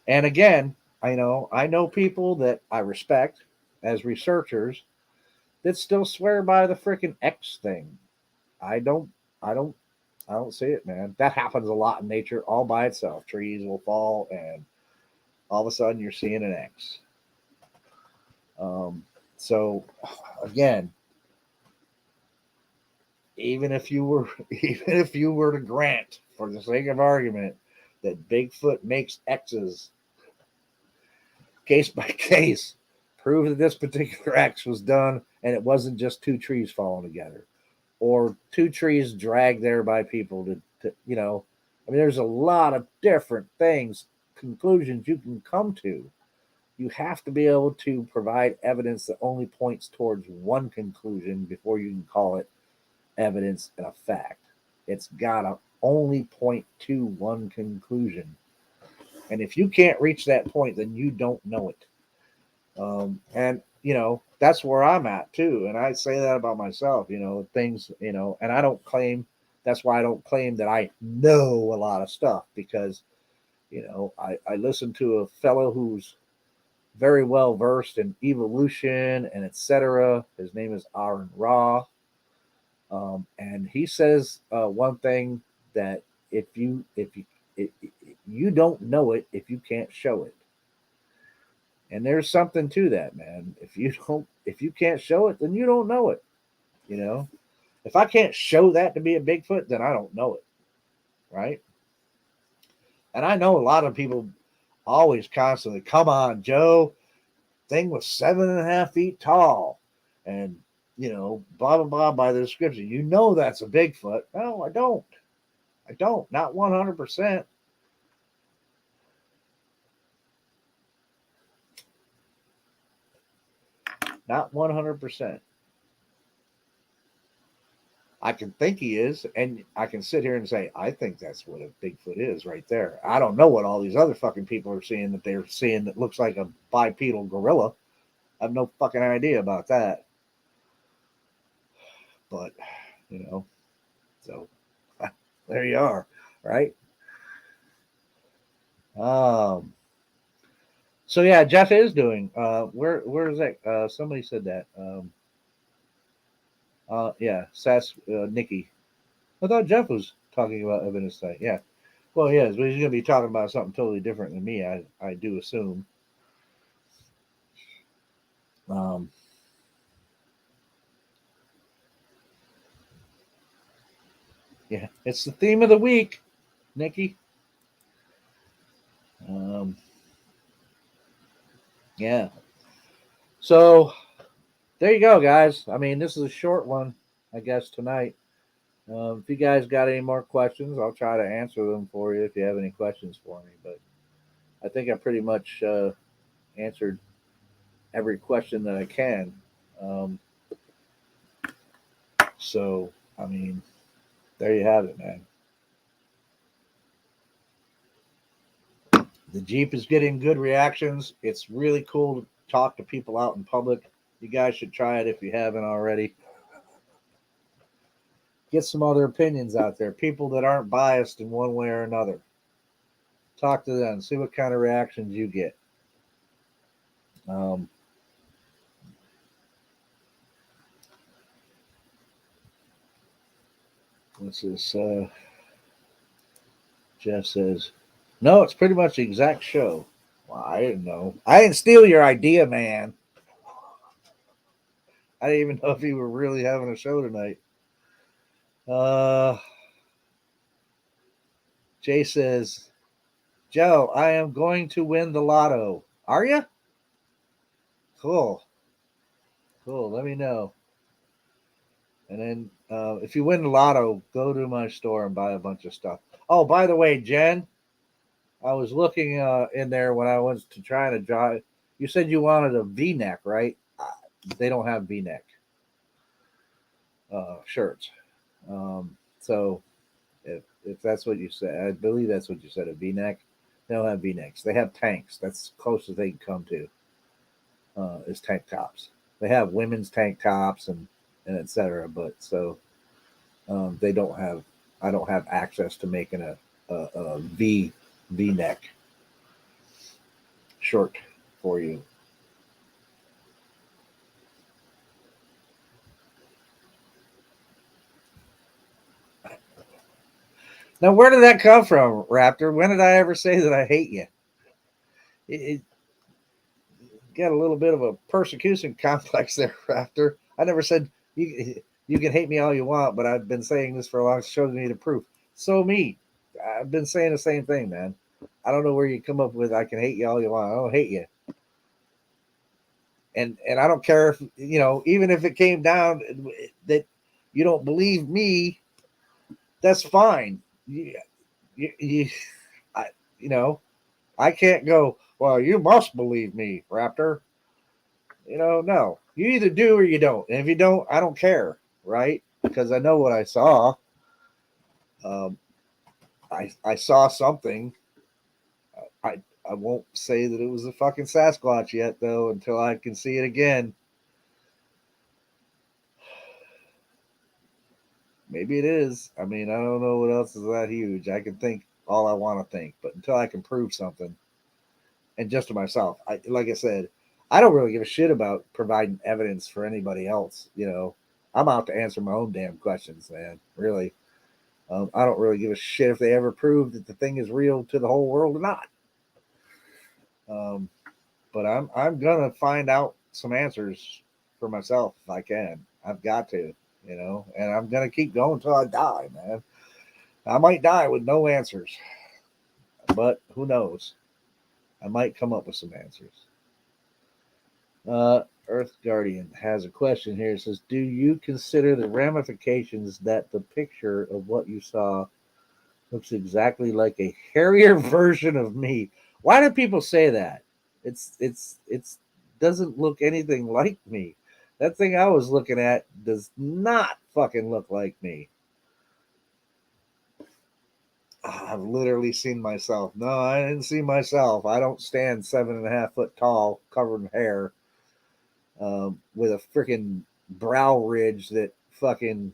A: And again, I know people that I respect as researchers that still swear by the freaking X thing. I don't see it, man. That happens a lot in nature all by itself. Trees will fall and all of a sudden you're seeing an X. So again, even if you were to grant, for the sake of argument, that Bigfoot makes X's, case by case, prove that this particular X was done and it wasn't just two trees falling together or two trees dragged there by people to there's a lot of different things, conclusions you can come to. You have to be able to provide evidence that only points towards one conclusion before you can call it evidence and a fact. It's got to only point to one conclusion. And if you can't reach that point, then you don't know it. And that's where I'm at too. And I say that about myself, things, and I don't claim, that's why I don't claim that I know a lot of stuff, because, I listen to a fellow who's very well versed in evolution and etc. His name is Aaron Ra. And he says one thing, that if you don't know it if you can't show it. And there's something to that, man. If you can't show it, then you don't know it. If I can't show that to be a Bigfoot, then I don't know it, right? And I know a lot of people always constantly, come on, Joe, thing was 7.5 feet tall, and blah blah blah by the description. That's a Bigfoot. No, I don't. Not 100%. Not 100%. I can think he is, and I can sit here and say, I think that's what a Bigfoot is right there. I don't know what all these other fucking people are seeing that they're seeing that looks like a bipedal gorilla. I have no fucking idea about that. But, so there you are, right? So yeah, Jeff is doing. Where is that? Somebody said that. Yeah, Nikki. I thought Jeff was talking about evidence site. Yeah, well, he is, but he's going to be talking about something totally different than me. I do assume. Um, yeah, it's the theme of the week, Nikki. Um, yeah. So there you go, guys. I mean, this is a short one, I guess, tonight. If you guys got any more questions, I'll try to answer them for you if you have any questions for me. But I think I pretty much answered every question that I can. Um, so, I mean, there you have it, man. The Jeep is getting good reactions. It's really cool to talk to people out in public. You guys should try it if you haven't already. Get some other opinions out there, people that aren't biased in one way or another. Talk to them, see what kind of reactions you get. Um, what's this? Jeff says, no, it's pretty much the exact show. Well, I didn't know. I didn't steal your idea, man. I didn't even know if you were really having a show tonight. Uh, Jay says, Joe, I am going to win the lotto. Are you? Cool. Cool. Let me know. And then if you win the lotto, go to my store and buy a bunch of stuff. Oh, by the way, Jen, I was looking in there when I was to try to draw. You said you wanted a V-neck, right? They don't have V-neck shirts. So if that's what you said, I believe that's what you said, a V-neck. They don't have V-necks. They have tanks. That's close as they can come to is tank tops. They have women's tank tops and etc. But so they don't have. I don't have access to making a V neck shirt for you. Now, where did that come from, Raptor? When did I ever say that I hate you? It got a little bit of a persecution complex there, Raptor. I never said you can hate me all you want, but I've been saying this for a long. Show me the proof. So me, I've been saying the same thing, man. I don't know where you come up with I can hate you all you want. I don't hate you, and I don't care if even if it came down that you don't believe me, that's fine. You I, you know, I can't go. Well, you must believe me, Raptor. No. You either do or you don't. And if you don't, I don't care, right? Because I know what I saw. Um, I saw something. I won't say that it was a fucking Sasquatch yet, though, until I can see it again. Maybe it is. I mean, I don't know what else is that huge. I can think all I want to think, but until I can prove something, and just to myself, like I said, I don't really give a shit about providing evidence for anybody else. I'm out to answer my own damn questions, man. Really, I don't really give a shit if they ever prove that the thing is real to the whole world or not. Um, but I'm gonna find out some answers for myself if I can. I've got to, and I'm gonna keep going until I die, man. I might die with no answers, but who knows? I might come up with some answers. Earth Guardian has a question here. It says, "Do you consider the ramifications that the picture of what you saw looks exactly like a hairier version of me?" Why do people say that? It's doesn't look anything like me. That thing I was looking at does not fucking look like me. I've literally seen myself. No, I didn't see myself. I don't stand 7.5 foot tall, covered in hair, with a freaking brow ridge that fucking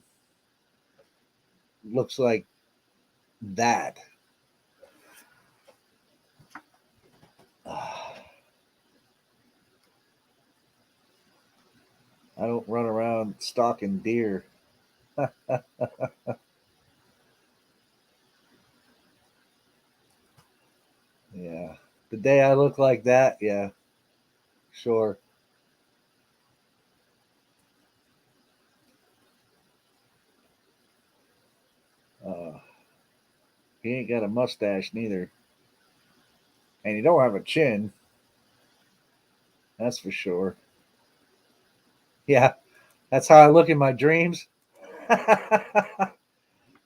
A: looks like that. I don't run around stalking deer. Yeah. The day I look like that, yeah, sure. He ain't got a mustache neither. And he don't have a chin. That's for sure. Yeah, that's how I look in my dreams.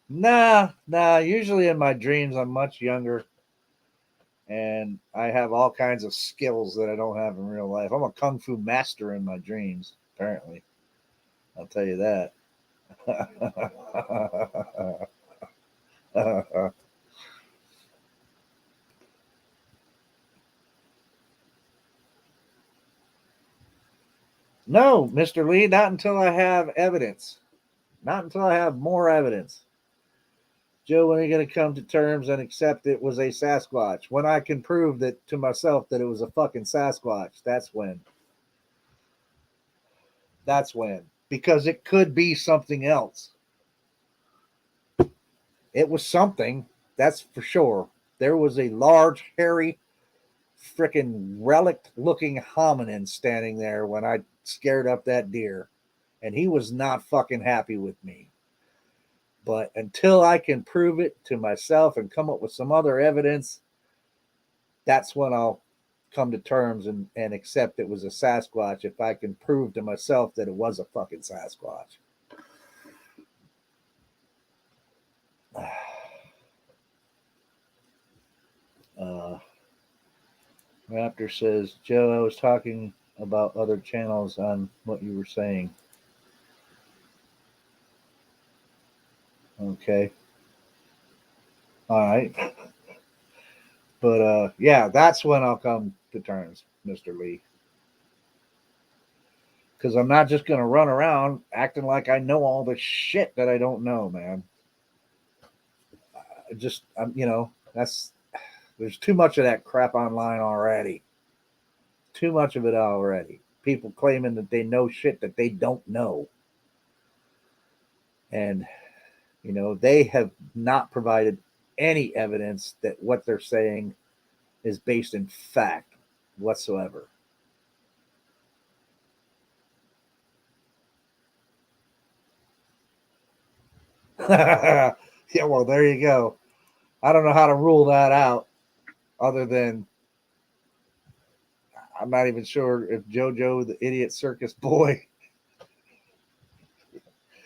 A: Nah. Usually in my dreams, I'm much younger, and I have all kinds of skills that I don't have in real life. I'm a kung fu master in my dreams, apparently. I'll tell you that. No, Mr. Lee, not until I have evidence. Not until I have more evidence. Joe, when are you going to come to terms and accept it was a Sasquatch? When I can prove that to myself that it was a fucking Sasquatch, that's when. That's when. Because it could be something else. It was something, that's for sure. There was a large, hairy, freaking relic looking hominin standing there when I scared up that deer. And he was not fucking happy with me. But until I can prove it to myself and come up with some other evidence, that's when I'll come to terms and accept it was a Sasquatch if I can prove to myself that it was a fucking Sasquatch. Raptor says, Joe, I was talking about other channels on what you were saying. Okay. All right. But yeah, that's when I'll come to terms, Mr. Lee. Because I'm not just going to run around acting like I know all the shit that I don't know, man. That's there's too much of that crap online already. Too much of it already. People claiming that they know shit that they don't know. And, they have not provided any evidence that what they're saying is based in fact whatsoever. Yeah, well, there you go. I don't know how to rule that out other than I'm not even sure if JoJo the Idiot Circus Boy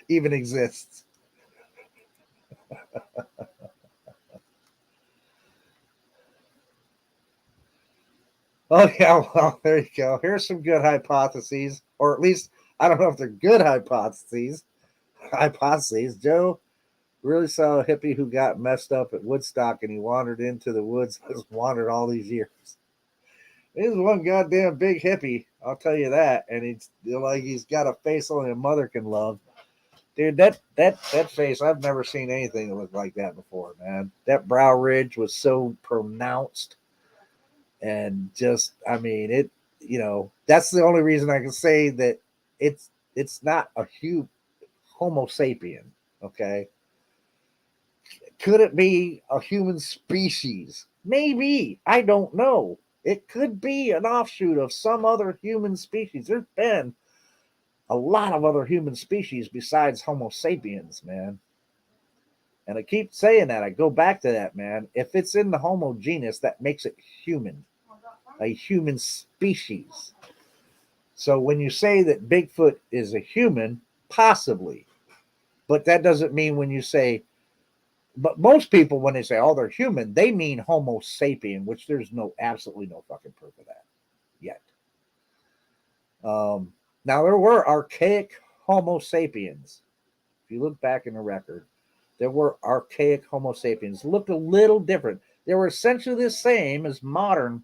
A: even exists. Oh, yeah, well, there you go. Here's some good hypotheses, or at least I don't know if they're good hypotheses. Joe really saw a hippie who got messed up at Woodstock and he wandered into the woods, has wandered all these years. He's one goddamn big hippie, I'll tell you that. And he's got a face only a mother can love. Dude, that face, I've never seen anything that looked like that before, man. That brow ridge was so pronounced. And just, I mean, that's the only reason I can say that it's not a huge Homo sapien, okay? Could it be a human species? Maybe. I don't know. It could be an offshoot of some other human species. There's been a lot of other human species besides Homo sapiens, man. And I keep saying that. I go back to that, man. If it's in the Homo genus, that makes it human, a human species. So when you say that Bigfoot is a human, possibly. But that doesn't mean when you say, but most people, when they say, oh, they're human, they mean Homo sapien, which there's absolutely no fucking proof of that yet. Now, there were archaic Homo sapiens. If you look back in the record, there were archaic Homo sapiens. Looked a little different. They were essentially the same as modern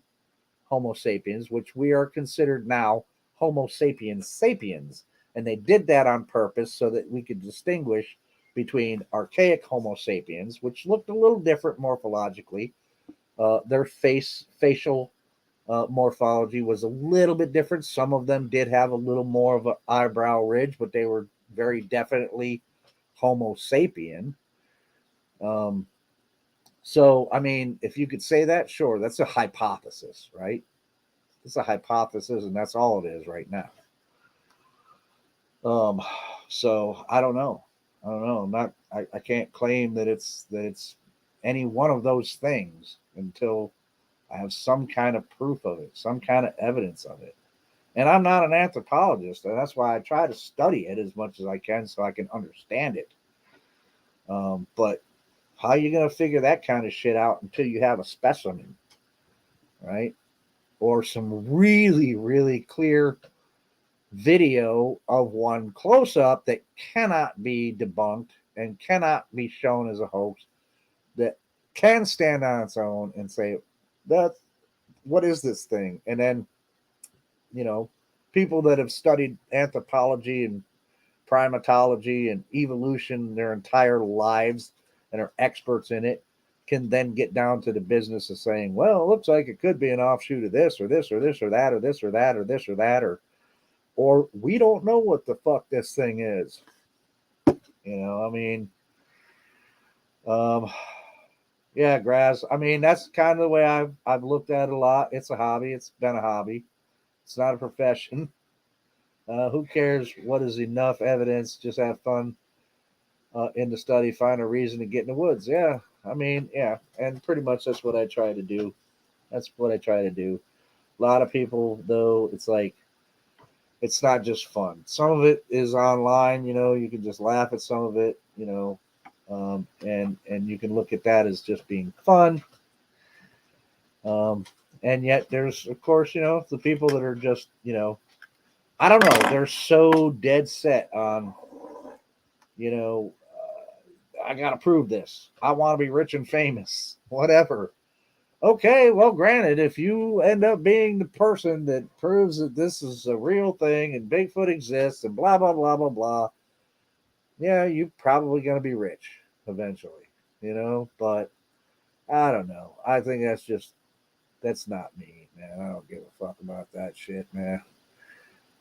A: Homo sapiens, which we are considered now Homo sapiens sapiens. And they did that on purpose so that we could distinguish between archaic Homo sapiens, which looked a little different morphologically. Their facial morphology was a little bit different. Some of them did have a little more of an eyebrow ridge, but they were very definitely Homo sapien. So, I mean, if you could say that, sure, that's a hypothesis, right? It's a hypothesis, and that's all it is right now. So I don't know. I can't claim that it's any one of those things until I have some kind of proof of it, some kind of evidence of it. And I'm not an anthropologist, and that's why I try to study it as much as I can so I can understand it. But how are you going to figure that kind of shit out until you have a specimen, right? Or some really, really clear video of one close up that cannot be debunked and cannot be shown as a hoax, that can stand on its own and say, that what is this thing? And then, you know, people that have studied anthropology and primatology and evolution their entire lives and are experts in it can then get down to the business of saying, well, it looks like it could be an offshoot of this or this or this or that or this or that or this or that, or we don't know what the fuck this thing is. You know, I mean, um, yeah, grass. I mean, that's kind of the way I've looked at it a lot. It's a hobby. It's been a hobby. It's not a profession. Who cares what is enough evidence? Just have fun in the study, find a reason to get in the woods. Yeah, I mean, yeah, and pretty much that's what I try to do. That's what I try to do. A lot of people, though, it's like it's not just fun. Some of it is online. You know, you can just laugh at some of it. You know, and you can look at that as just being fun. Um, and yet, there's of course, you know, the people that are just, you know, I don't know, they're so dead set on, you know, I got to prove this. I want to be rich and famous, whatever. Okay, well, granted, if you end up being the person that proves that this is a real thing and Bigfoot exists and blah, blah, blah, blah, blah, yeah, you're probably going to be rich eventually, you know? But I don't know. I think that's not me, man. I don't give a fuck about that shit, man.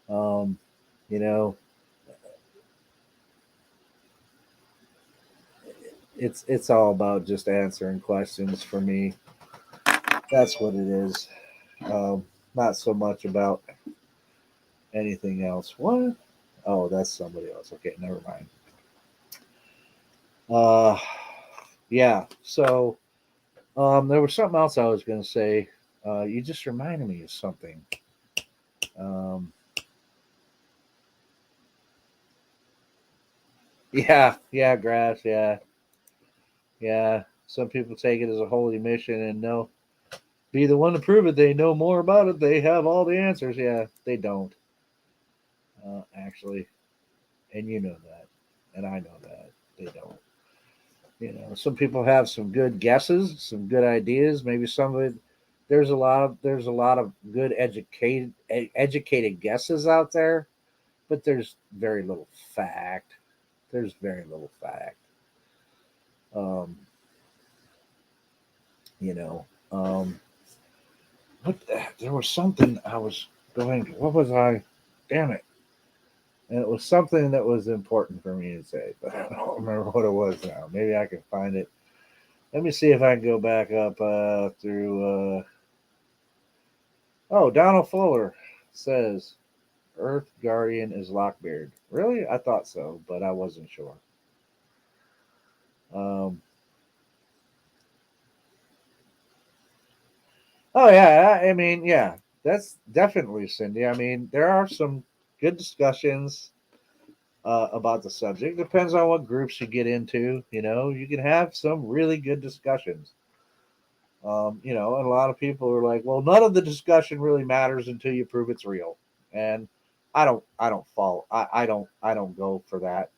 A: Um, you know, it's all about just answering questions for me. That's what it is. Not so much about anything else. What? Oh, that's somebody else. Okay, never mind. Uh, yeah. So, there was something else I was going to say. You just reminded me of something. Um, yeah, yeah, grass. Yeah, yeah. Some people take it as a holy mission and know be the one to prove it. They know more about it. They have all the answers. Yeah, they don't actually, and you know that, and I know that they don't. You know, some people have some good guesses, some good ideas. Maybe some of it. There's a lot of good educated guesses out there, but there's very little fact. There's very little fact. Um, you know, um, there was something I was going to. What was I? Damn it! And it was something that was important for me to say, but I don't remember what it was now. Maybe I can find it. Let me see if I can go back up through. Oh, Donald Fuller says Earth Guardian is Lockbeard. Really? I thought so, but I wasn't sure. Um, oh yeah, I mean, yeah, that's definitely Cindy. I mean, there are some good discussions about the subject. Depends on what groups you get into. You know, you can have some really good discussions. You know, and a lot of people are like, well, none of the discussion really matters until you prove it's real. And I don't follow. I don't go for that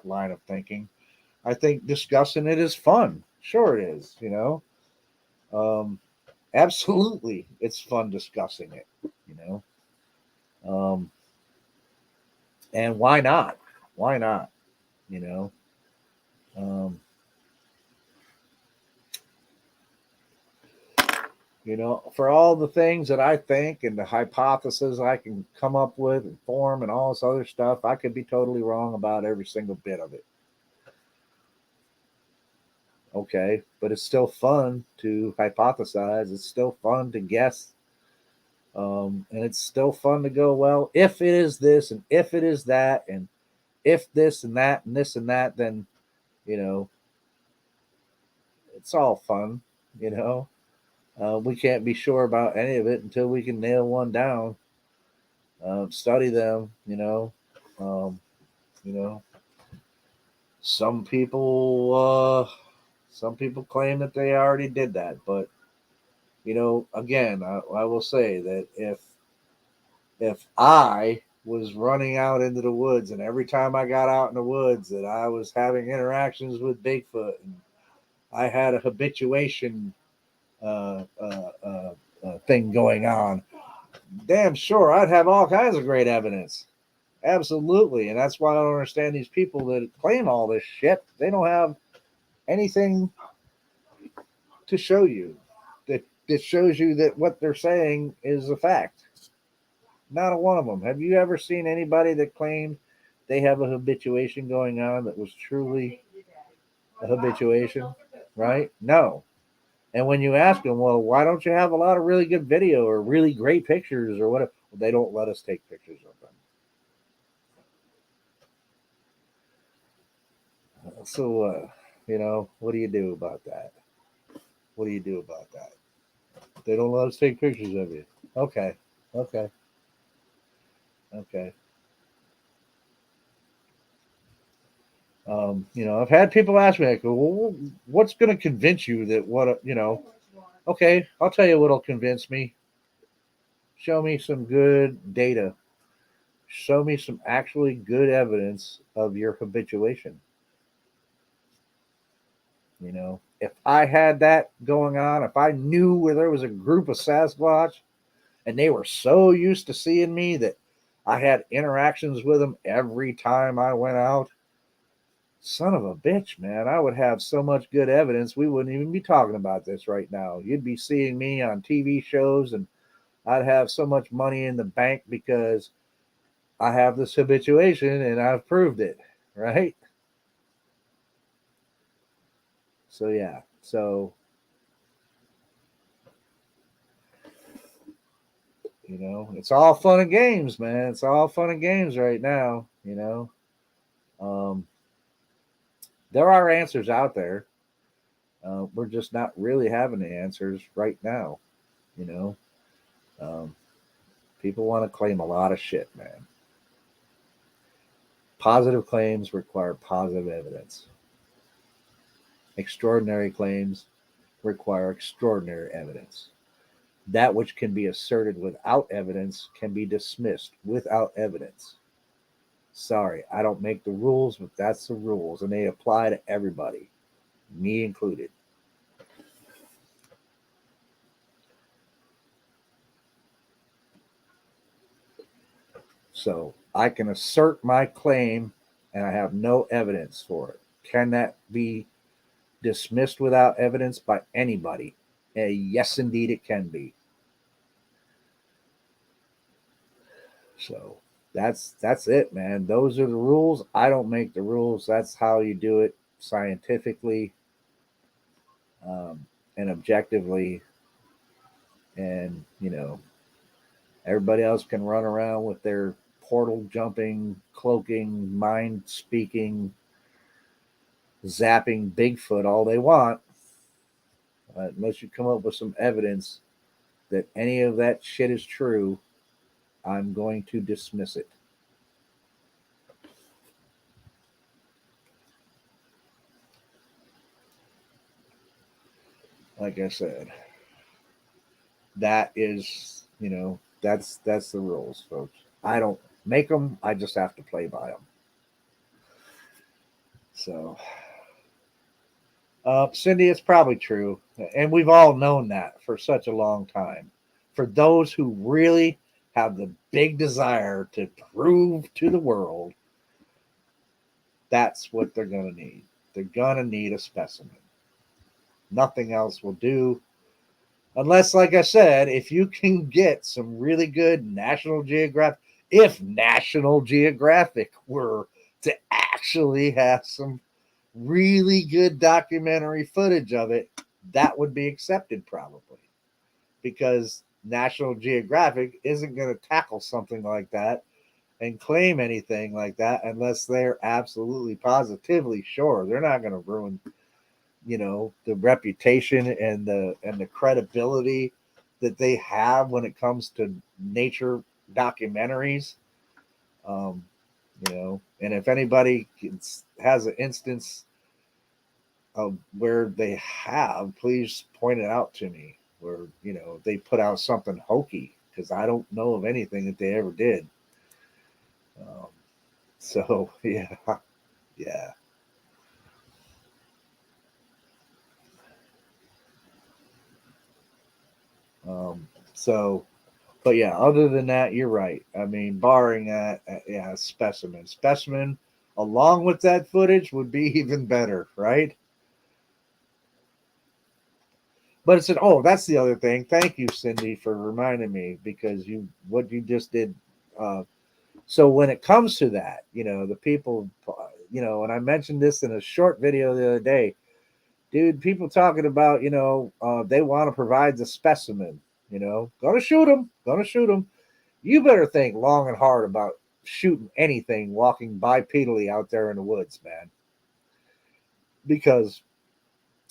A: line of thinking. I think discussing it is fun. Sure, it is. You know, um, absolutely, it's fun discussing it. You know, um, and why not? Why not? You know, um, for all the things that I think and the hypotheses I can come up with and form and all this other stuff, I could be totally wrong about every single bit of it. Okay, but it's still fun to hypothesize. It's still fun to guess. And it's still fun to go, well, if it is this and if it is that, and if this and that and this and that, then, you know, it's all fun, you know. We can't be sure about any of it until we can nail one down, study them, um, you know. Some people, some people claim that they already did that, but again, I will say that if I was running out into the woods and every time I got out in the woods that I was having interactions with Bigfoot and I had a habituation thing going on, damn sure I'd have all kinds of great evidence. Absolutely. And that's why I don't understand these people that claim all this shit. They don't have anything to show you that shows you that what they're saying is a fact. Not a one of them. Have you ever seen anybody that claimed they have a habituation going on that was truly a habituation? Right? No. And when you ask them, well, why don't you have a lot of really good video or really great pictures or whatever? Well, they don't let us take pictures of them. So, what do you do about that? What do you do about that? They don't let us take pictures of you. Okay. Okay. Okay. I've had people ask me, like, well, what's going to convince you that okay, I'll tell you what'll convince me. Show me some good data. Show me some actually good evidence of your habituation. If I had that going on, if I knew where there was a group of Sasquatch and they were so used to seeing me that I had interactions with them every time I went out, son of a bitch, man, I would have so much good evidence. We wouldn't even be talking about this right now. You'd be seeing me on TV shows and I'd have so much money in the bank because I have this habituation and I've proved it, right? So, yeah. So, it's all fun and games, man. It's all fun and games right now, There are answers out there. We're just not really having the answers right now, you know. Um, People want to claim a lot of shit, man. Positive claims require positive evidence. Extraordinary claims require extraordinary evidence. That which can be asserted without evidence can be dismissed without evidence. Sorry, I don't make the rules, but that's the rules, and they apply to everybody, me included. So I can assert my claim and I have no evidence for it. Can that be dismissed without evidence by anybody? Yes, indeed, it can be. So that's it, man. Those are the rules. I don't make the rules. That's how you do it scientifically and objectively. And everybody else can run around with their portal jumping, cloaking, mind speaking, zapping Bigfoot all they want. Unless you come up with some evidence that any of that shit is true, I'm going to dismiss it. Like I said, that is, that's the rules, folks. I don't make them. I just have to play by them. So, Cindy, it's probably true. And we've all known that for such a long time. For those who really have the big desire to prove to the world, that's what they're going to need. They're going to need a specimen. Nothing else will do. Unless, like I said, if you can get some really good National Geographic, if National Geographic were to actually have some really good documentary footage of it, that would be accepted probably. Because National Geographic isn't going to tackle something like that and claim anything like that unless they're absolutely positively sure. They're not going to ruin the reputation and the credibility that they have when it comes to nature documentaries. Um, and if anybody has an instance of where they have, please point it out to me. Where they put out something hokey, because I don't know of anything that they ever did. Um, so yeah, yeah. So, but yeah, other than that, you're right. I mean, barring that, yeah, specimen, along with that footage would be even better, right? But it's that's the other thing. Thank you, Cindy, for reminding me, because what you just did. Uh, so when it comes to that, the people, and I mentioned this in a short video the other day, dude, people talking about, they want to provide the specimen, gonna shoot them. You better think long and hard about shooting anything walking bipedally out there in the woods, man. Because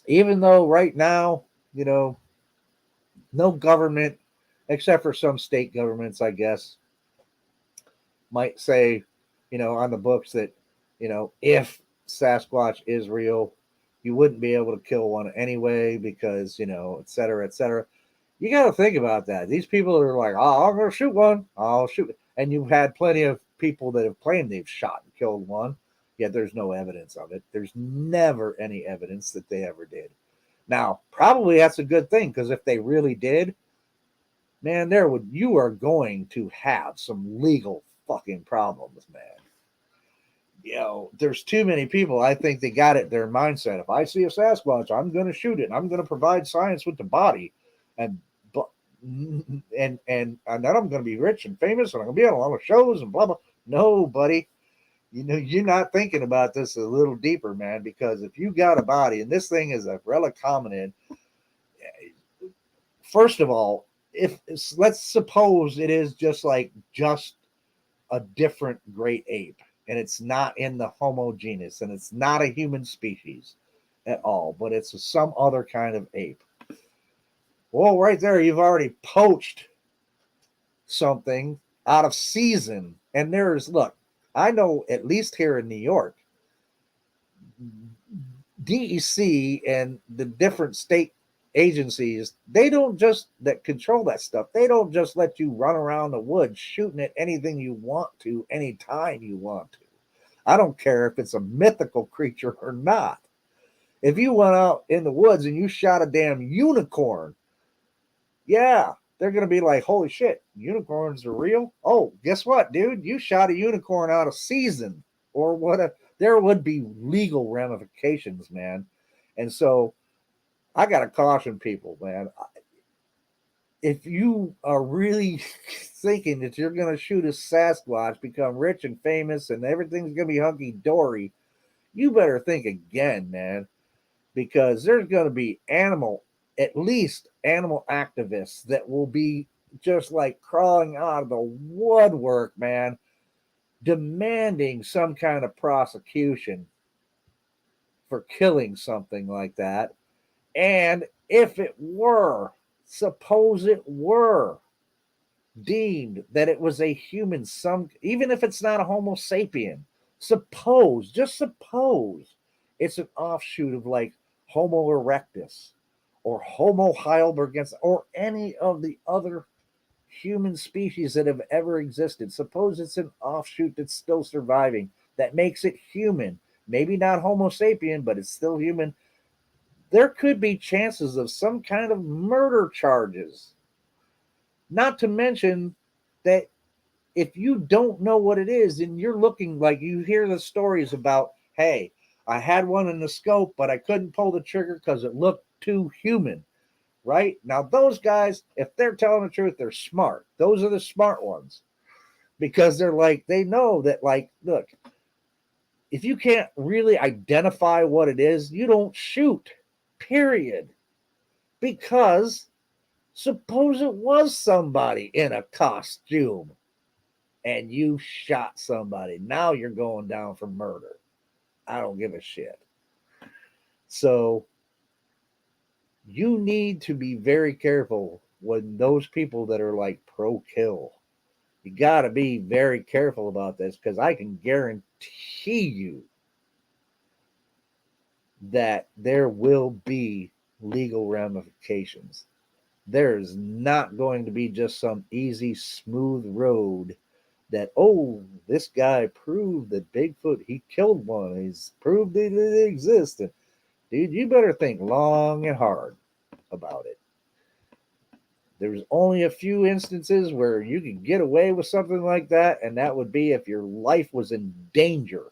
A: even though right now, you know, no government, except for some state governments, I guess, might say, on the books that, if Sasquatch is real, you wouldn't be able to kill one anyway because, et cetera, et cetera. You got to think about that. These people are like, oh, I'm going to shoot one. I'll shoot. And you've had plenty of people that have claimed they've shot and killed one, yet there's no evidence of it. There's never any evidence that they ever did. Now, probably that's a good thing, because if they really did, man, you are going to have some legal fucking problems, man. There's too many people. I think they got it their mindset. If I see a Sasquatch, I'm going to shoot it. And I'm going to provide science with the body, and and then I'm going to be rich and famous, and I'm going to be on a lot of shows and blah blah. No, buddy, you're not thinking about this a little deeper, man. Because if you got a body, and this thing is a relic hominid, first of all, if let's suppose it is just a different great ape, and it's not in the Homo genus, and it's not a human species at all, but it's some other kind of ape. Well, right there, you've already poached something out of season. And look, I know at least here in New York, DEC and the different state agencies, they don't just that control that stuff. They don't just let you run around the woods shooting at anything you want to, anytime you want to. I don't care if it's a mythical creature or not. If you went out in the woods and you shot a damn unicorn, yeah, they're going to be like, holy shit, unicorns are real? Oh, guess what, dude? You shot a unicorn out of season, or what? There would be legal ramifications, man. And so I got to caution people, man. If you are really thinking that you're going to shoot a Sasquatch, become rich and famous, and everything's going to be hunky dory, you better think again, man, because there's going to be at least animal activists that will be just like crawling out of the woodwork, man, demanding some kind of prosecution for killing something like that. And if it were, suppose it were deemed that it was a human, even if it's not a Homo sapien, just suppose it's an offshoot of like Homo erectus or Homo heidelbergensis or any of the other human species that have ever existed. Suppose it's an offshoot that's still surviving that makes it human. Maybe not Homo sapien, but it's still human. There could be chances of some kind of murder charges. Not to mention that if you don't know what it is, and you're looking like you hear the stories about, hey, I had one in the scope, but I couldn't pull the trigger because it looked too human, right? Now, those guys, if they're telling the truth, they're smart. Those are the smart ones, because they know that, look, if you can't really identify what it is, you don't shoot, period. Because suppose it was somebody in a costume and you shot somebody. Now you're going down for murder. I don't give a shit. So You need to be very careful when those people that are like pro kill. You got to be very careful about this because I can guarantee you that there will be legal ramifications. There's not going to be just some easy, smooth road that, oh, this guy proved that Bigfoot, he killed one. He's proved that it exists. And, dude, you better think long and hard about it. There's only a few instances where you can get away with something like that, and that would be if your life was in danger,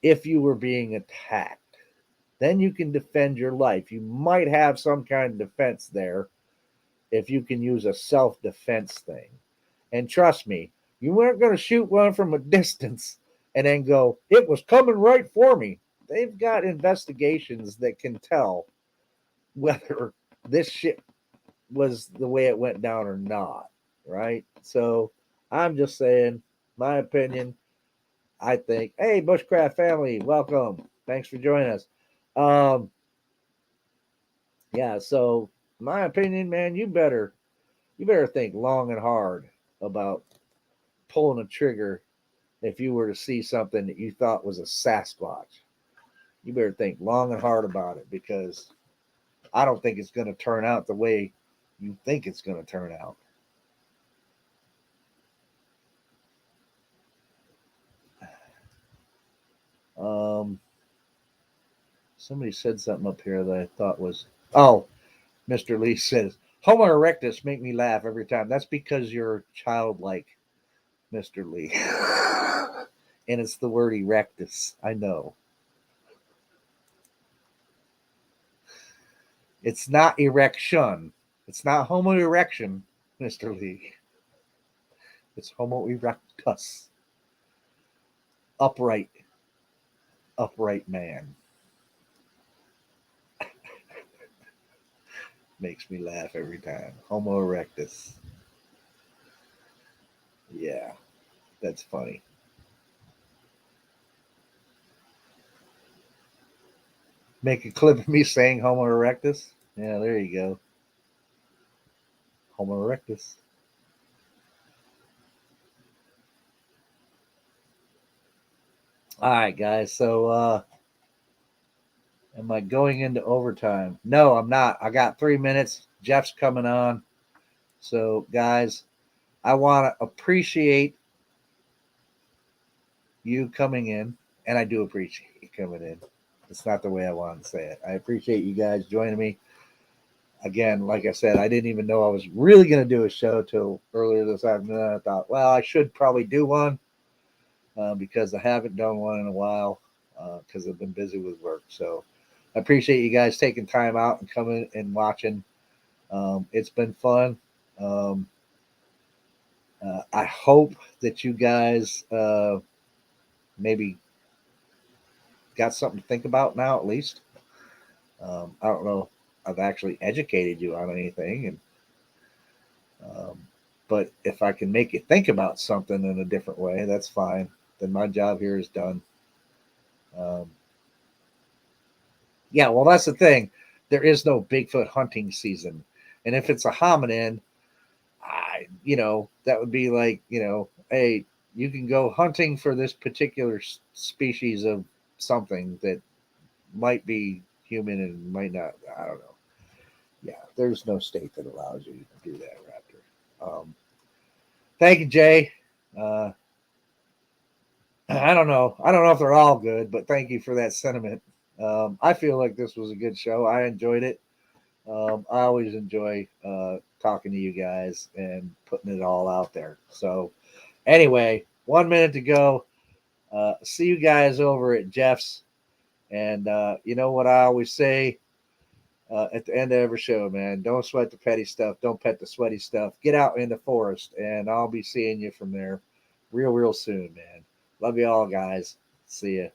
A: if you were being attacked. Then you can defend your life. You might have some kind of defense there if you can use a self-defense thing. And trust me, you weren't going to shoot one from a distance and then go, it was coming right for me. They've got investigations that can tell whether this shit was the way it went down or not, right? So I'm just saying, my opinion, I think, hey, Bushcraft family, welcome. Thanks for joining us. Yeah, so my opinion, man, you better think long and hard about pulling a trigger if you were to see something that you thought was a Sasquatch. You better think long and hard about it because I don't think it's going to turn out the way you think it's going to turn out. Somebody said something up here that I thought was, oh, Mr. Lee says, Homo erectus make me laugh every time. That's because you're childlike, Mr. Lee. And it's the word erectus. I know. It's not erection. It's not homo erection, Mr. Lee. It's homo erectus. Upright man. Makes me laugh every time. Homo erectus. Yeah, that's funny. Make a clip of me saying Homo erectus. Yeah, there you go. Homo erectus. All right, guys. So, am I going into overtime? No, I'm not. I got 3 minutes. Jeff's coming on. So, guys, I want to appreciate you coming in, and I do appreciate you coming in. It's not the way I wanted to say it. I appreciate you guys joining me. Again, like I said, I didn't even know I was really going to do a show till earlier this afternoon. I thought, well, I should probably do one because I haven't done one in a while because I've been busy with work. So I appreciate you guys taking time out and coming and watching. It's been fun. I hope that you guys maybe got something to think about now, at least. I don't know if I've actually educated you on anything, and but if I can make you think about something in a different way, that's fine. Then my job here is done. Yeah, well, that's the thing. There is no Bigfoot hunting season, and if it's a hominin, that would be like, hey, you can go hunting for this particular species of something that might be human and might not. I don't know. Yeah, there's no state that allows you to do that, Raptor. Thank you, Jay. I don't know. I don't know if they're all good, but thank you for that sentiment. I feel like this was a good show. I enjoyed it. I always enjoy talking to you guys and putting it all out there. So, anyway, 1 minute to go. See you guys over at Jeff's. And you know what I always say at the end of every show, man? Don't sweat the petty stuff. Don't pet the sweaty stuff. Get out in the forest, and I'll be seeing you from there real soon, man. Love you all, guys. See ya.